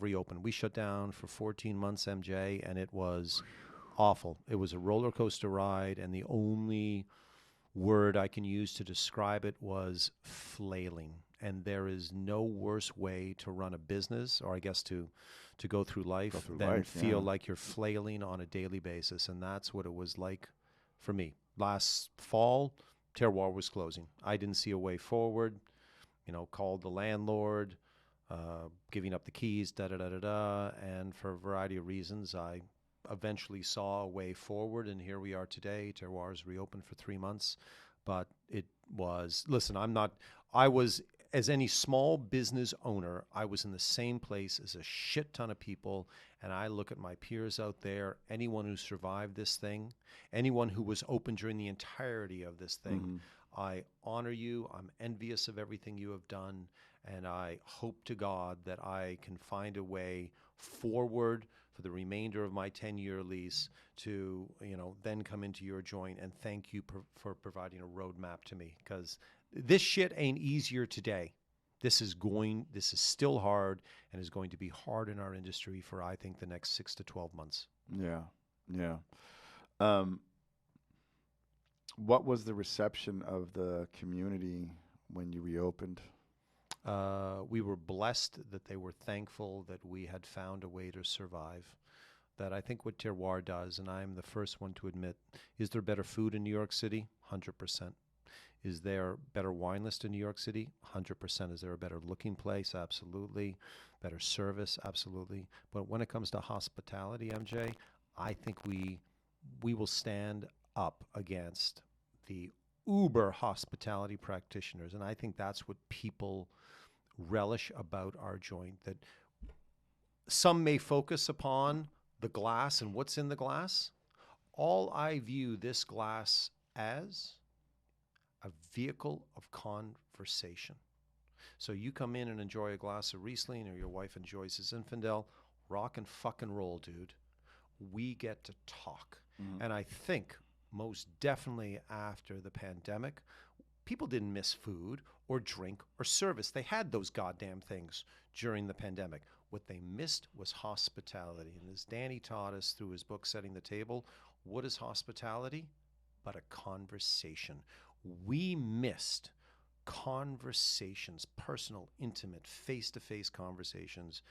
reopened. We shut down for 14 months, MJ, and it was awful. It was a roller coaster ride, and the only word I can use to describe it was flailing. And there is no worse way to run a business, or I guess to go through life, than feel Yeah. like you're flailing on a daily basis. And that's what it was like for me. Last fall, Terroir was closing. I didn't see a way forward. Called the landlord, giving up the keys, da-da-da-da-da. And for a variety of reasons, I eventually saw a way forward, and here we are today. Terroir is reopened for 3 months. But it was, listen, I was, as any small business owner, I was in the same place as a shit ton of people. And I look at my peers out there, anyone who survived this thing, anyone who was open during the entirety of this thing. Mhm. I honor you. I'm envious of everything you have done. And I hope to God that I can find a way forward for the remainder of my 10-year lease to, then come into your joint and thank you for providing a roadmap to me. Because this shit ain't easier today. This is still hard and is going to be hard in our industry for, I think, the next 6 to 12 months. Yeah. Yeah. What was the reception of the community when you reopened? We were blessed that they were thankful that we had found a way to survive. That I think what Terroir does, and I'm the first one to admit, is there better food in New York City? 100%. Is there better wine list in New York City? 100%. Is there a better looking place? Absolutely. Better service? Absolutely. But when it comes to hospitality, MJ, I think we will stand up against the uber hospitality practitioners. And I think that's what people relish about our joint, that some may focus upon the glass and what's in the glass. all I view this glass as a vehicle of conversation. So you come in and enjoy a glass of Riesling, or your wife enjoys his Zinfandel, rock and fucking roll, dude. We get to talk. And I think most definitely after the pandemic, people didn't miss food or drink or service. They had those goddamn things during the pandemic. What they missed was hospitality. And as Danny taught us through his book, Setting the Table, what is hospitality? But a conversation. We missed conversations, personal, intimate, face-to-face conversations.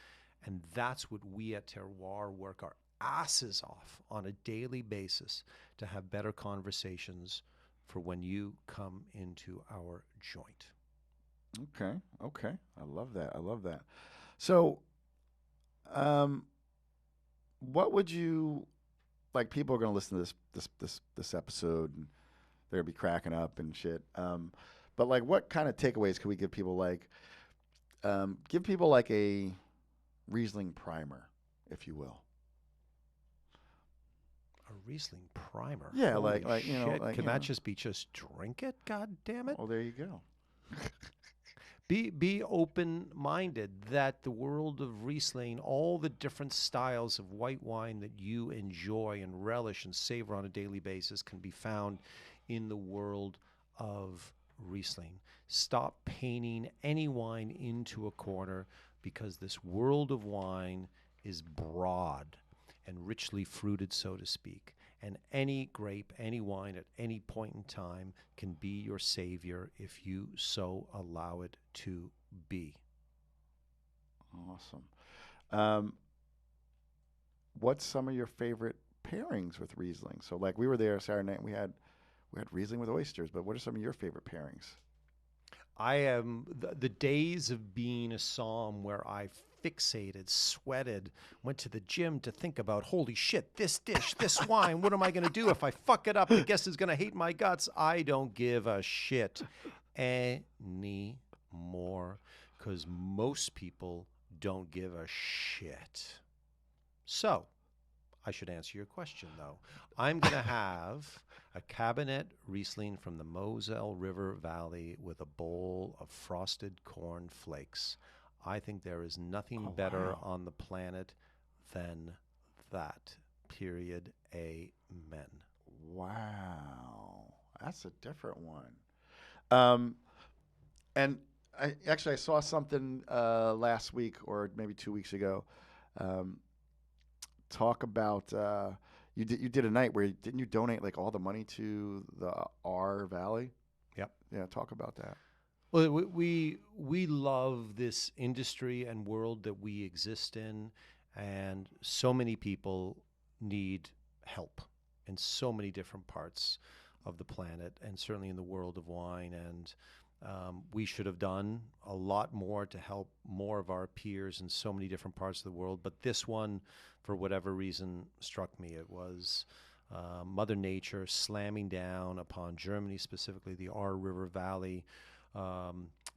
And that's what we at Terroir work our asses off on a daily basis to have better conversations for when you come into our joint. Okay. I love that. So, what would you like? People are going to listen to this episode, and they're gonna be cracking up and shit. But like, what kind of takeaways could we give people? Like, give people like a Riesling primer, if you will. A Riesling primer. Yeah, Holy like shit. you know, like Can you that know. just be just drink it? God damn it. Well, there you go. Be open-minded that the world of Riesling, all the different styles of white wine that you enjoy and relish and savor on a daily basis can be found in the world of Riesling. Stop painting any wine into a corner, because this world of wine is broad and richly fruited, so to speak. And any grape, any wine at any point in time can be your savior if you so allow it to be. Awesome. What's some of your favorite pairings with Riesling? So, like, we were there Saturday night, and we had Riesling with oysters. But what are some of your favorite pairings? I am the days of being a somm where I fixated, sweated, went to the gym to think about, holy shit, this dish, this wine, what am I going to do? If I fuck it up, the guest is going to hate my guts. I don't give a shit anymore, because most people don't give a shit. So, I should answer your question, though. I'm going to have a Cabernet Riesling from the Moselle River Valley with a bowl of frosted corn flakes. I think there is nothing better on the planet than that. Period. Amen. Wow, that's a different one. And I saw something last week or maybe 2 weeks ago. Talk about you did a night where didn't you donate like all the money to the R Valley? Yep. Yeah, talk about that. Well, we love this industry and world that we exist in, and so many people need help in so many different parts of the planet, and certainly in the world of wine. And we should have done a lot more to help more of our peers in so many different parts of the world. But this one, for whatever reason, struck me. It was Mother Nature slamming down upon Germany, specifically the Ahr River Valley.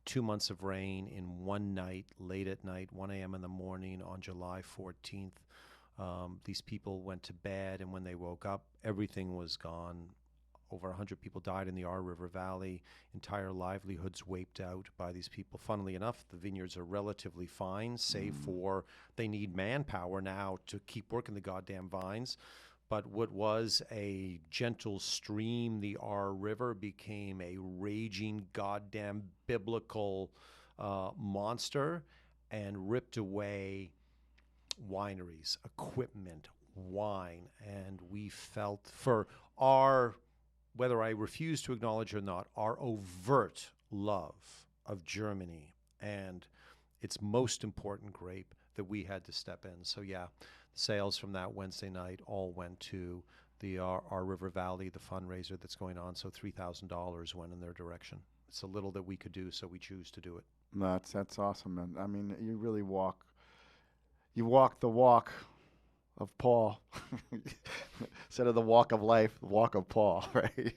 2 months of rain in one night, late at night, 1 a.m. in the morning on July 14th. These people went to bed, and when they woke up, everything was gone. Over 100 people died in the Ahr River Valley. Entire livelihoods wiped out by these people. Funnily enough, the vineyards are relatively fine, save for they need manpower now to keep working the goddamn vines. But what was a gentle stream, the Ahr River, became a raging goddamn biblical monster and ripped away wineries, equipment, wine. And we felt for our, whether I refuse to acknowledge or not, our overt love of Germany and its most important grape, that we had to step in. So yeah, the sales from that Wednesday night all went to the Ahr River Valley, the fundraiser that's going on. So $3,000 went in their direction. It's a little that we could do, so we choose to do it. No, that's awesome, man. I mean, you really walk the walk of Paul instead of the walk of life, the walk of Paul, right?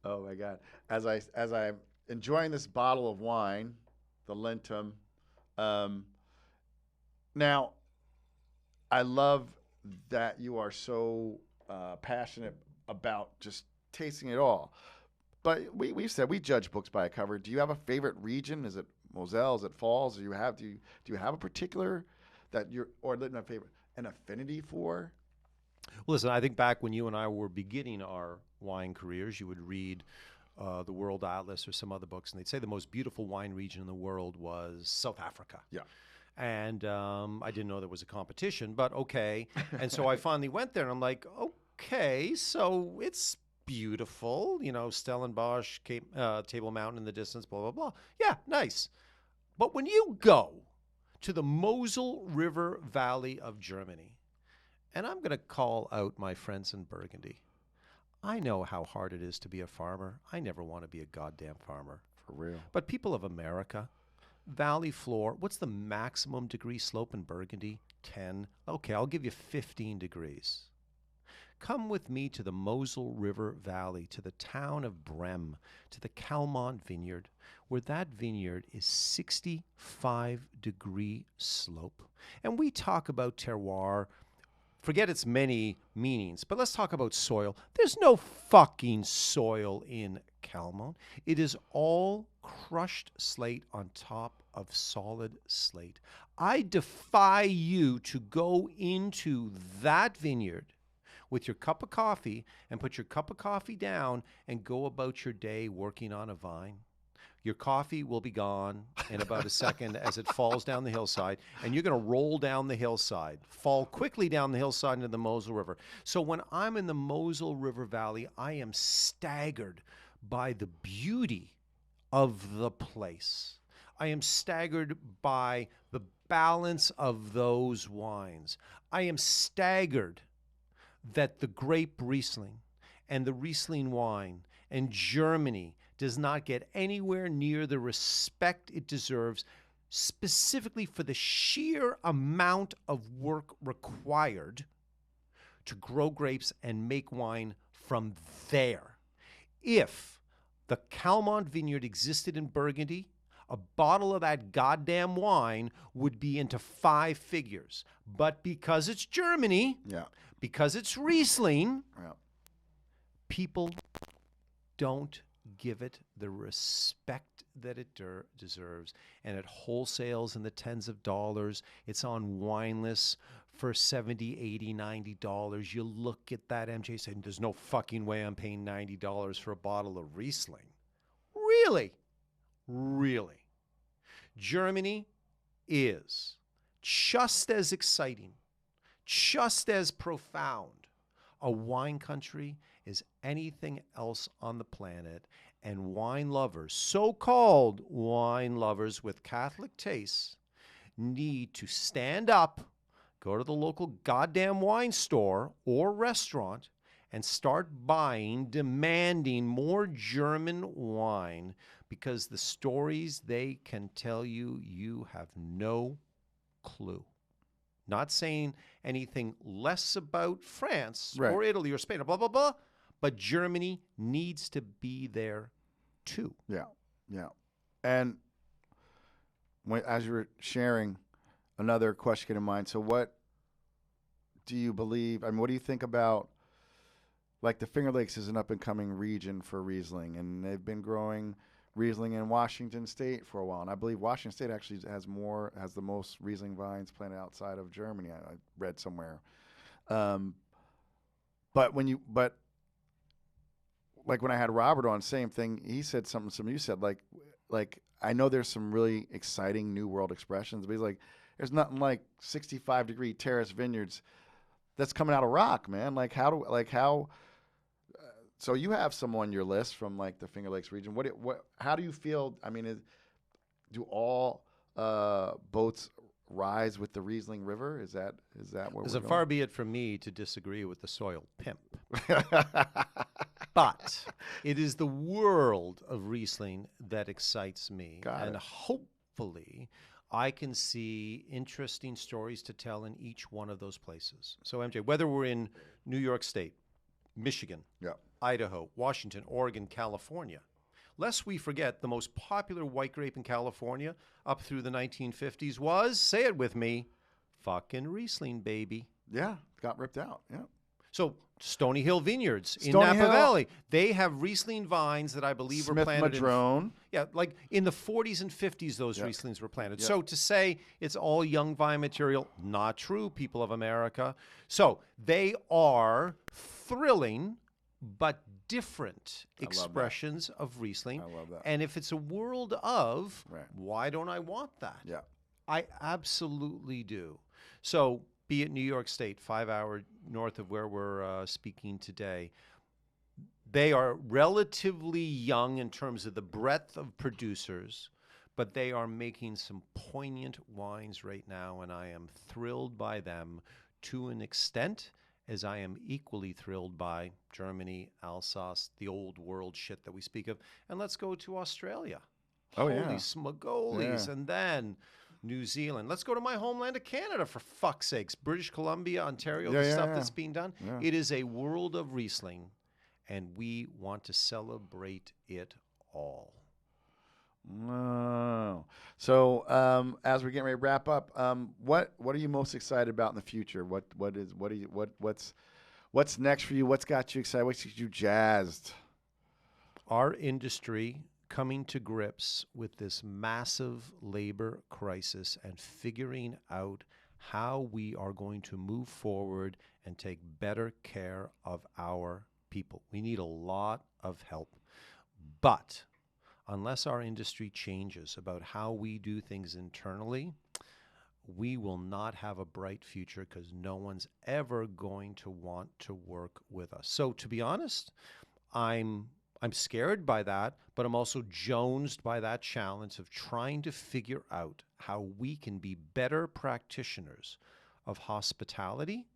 Oh my God! As I'm enjoying this bottle of wine, the Lentum. Now, I love that you are so passionate about just tasting it all. But we said we judge books by a cover. Do you have a favorite region? Is it Moselle? Is it Falls? Do you have a particular that you're or not a favorite an affinity for? Well, listen, I think back when you and I were beginning our wine careers, you would read the World Atlas or some other books, and they'd say the most beautiful wine region in the world was South Africa. Yeah. And I didn't know there was a competition, but okay. And so I finally went there, and I'm like, okay, so it's beautiful, Stellenbosch, Table Mountain in the distance, blah, blah, blah. Yeah, nice. But when you go to the Mosel River Valley of Germany, and I'm going to call out my friends in Burgundy, I know how hard it is to be a farmer. I never want to be a goddamn farmer. For real. But people of America, valley floor, what's the maximum degree slope in Burgundy? 10. Okay, I'll give you 15 degrees. Come with me to the Mosel River Valley, to the town of Brem, to the Calmont Vineyard, where that vineyard is 65-degree slope. And we talk about terroir. Forget its many meanings, but let's talk about soil. There's no fucking soil in Calmont. It is all crushed slate on top of solid slate. I defy you to go into that vineyard with your cup of coffee and put your cup of coffee down and go about your day working on a vine. Your coffee will be gone in about a second as it falls down the hillside, and you're going to roll down the hillside, fall quickly down the hillside into the Mosel River. So when I'm in the Mosel River Valley, I am staggered by the beauty of the place. I am staggered by the balance of those wines. I am staggered that the grape Riesling and the Riesling wine and Germany does not get anywhere near the respect it deserves, specifically for the sheer amount of work required to grow grapes and make wine from there. If the Calmont Vineyard existed in Burgundy, a bottle of that goddamn wine would be into 5 figures. But because it's Germany, because it's Riesling, people don't give it the respect that it deserves. And it wholesales in the tens of dollars. It's on wine lists for $70, $80, $90. You look at that, MJ, saying, there's no fucking way I'm paying $90 for a bottle of Riesling. Really? Really? Germany is just as exciting, just as profound a wine country as anything else on the planet. And wine lovers, so-called wine lovers with Catholic tastes, need to stand up, go to the local goddamn wine store or restaurant, and start buying, demanding more German wine, because the stories they can tell you, you have no clue. Not saying anything less about France or Italy or Spain or blah, blah, blah, but Germany needs to be there too. Yeah. And as you were sharing, another question came to mind. So what do you believe, what do you think about, like, the Finger Lakes is an up-and-coming region for Riesling, and they've been growing Riesling in Washington State for a while, and I believe Washington State actually has the most Riesling vines planted outside of Germany. I read somewhere. But like when I had Robert on, same thing. He said something you said, like I know there's some really exciting New World expressions, but he's like, there's nothing like 65-degree terrace vineyards that's coming out of rock, man. So you have some on your list from like the Finger Lakes region. How do you feel? I mean, do all boats rise with the Riesling River? Is that what? So far be it from me to disagree with the soil pimp, but it is the world of Riesling that excites me, and hopefully I can see interesting stories to tell in each one of those places. So MJ, whether we're in New York State, Michigan, Idaho, Washington, Oregon, California. Lest we forget, the most popular white grape in California up through the 1950s was, say it with me, fucking Riesling, baby. Yeah, got ripped out. Yeah. So Stony Hill Vineyards in Stony Napa Hill. Valley, they have Riesling vines that I believe were Smith planted Madrone. like in the 40s and 50s, those Rieslings were planted. Yep. So to say it's all young vine material, not true, people of America. So they are thrilling but different expressions of Riesling. I love that. And if it's a world of, Right. why don't I want that? Yeah. I absolutely do. So be it New York State, 5 hours north of where we're speaking today, they are relatively young in terms of the breadth of producers, but they are making some poignant wines right now, and I am thrilled by them to an extent as I am equally thrilled by Germany, Alsace, the old world shit that we speak of. And let's go to Australia. Oh, Holy yeah. smogolis. Yeah. And then New Zealand. Let's go to my homeland of Canada, for fuck's sakes. British Columbia, Ontario, the stuff that's being done. Yeah. It is a world of Riesling, and we want to celebrate it all. Wow. So as we're getting ready to wrap up, what are you most excited about in the future? What's next for you? What's got you excited? What's got you jazzed? Our industry coming to grips with this massive labor crisis and figuring out how we are going to move forward and take better care of our people. We need a lot of help. But unless our industry changes about how we do things internally, we will not have a bright future because no one's ever going to want to work with us. So to be honest, I'm scared by that, but I'm also jonesed by that challenge of trying to figure out how we can be better practitioners of hospitality.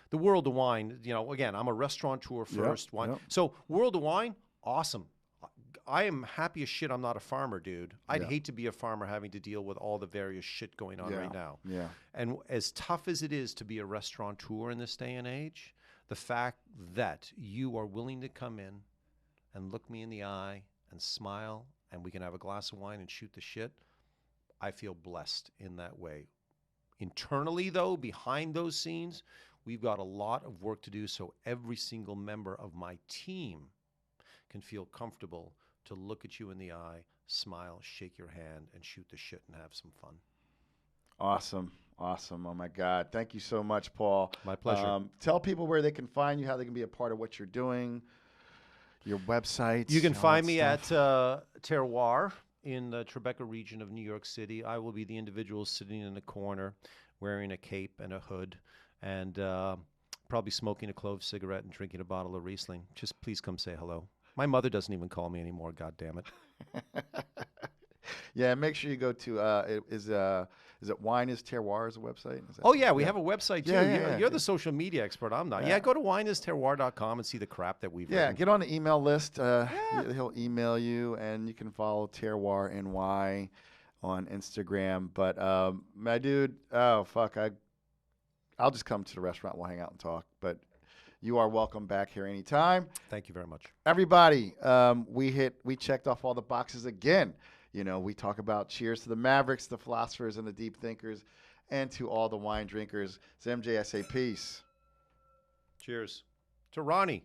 The world of wine, again, I'm a restaurateur first. So world of wine, awesome. I am happy as shit I'm not a farmer, dude. I'd hate to be a farmer having to deal with all the various shit going on right now. Yeah. And as tough as it is to be a restaurateur in this day and age, the fact that you are willing to come in and look me in the eye and smile and we can have a glass of wine and shoot the shit, I feel blessed in that way. Internally, though, behind those scenes, we've got a lot of work to do so every single member of my team can feel comfortable to look at you in the eye, smile, shake your hand, and shoot the shit and have some fun. Awesome. Awesome. Oh, my God. Thank you so much, Paul. My pleasure. Tell people where they can find you, how they can be a part of what you're doing, your website. You can find me at Terroir in the Tribeca region of New York City. I will be the individual sitting in the corner wearing a cape and a hood and probably smoking a clove cigarette and drinking a bottle of Riesling. Just please come say hello. My mother doesn't even call me anymore, God damn it. Yeah, make sure you go to is it Wine is Terroir is a website? We have a website too. You're the social media expert. I'm not. Yeah, go to wineisterroir.com and see the crap that we've written. Get on the email list. He'll email you, and you can follow Terroir NY on Instagram. But my dude, oh fuck, I'll just come to the restaurant. We'll hang out and talk. But you are welcome back here anytime. Thank you very much. Everybody, we checked off all the boxes again. We talk about cheers to the Mavericks, the philosophers, and the deep thinkers, and to all the wine drinkers. So MJ, I say peace. Cheers. To Ronnie.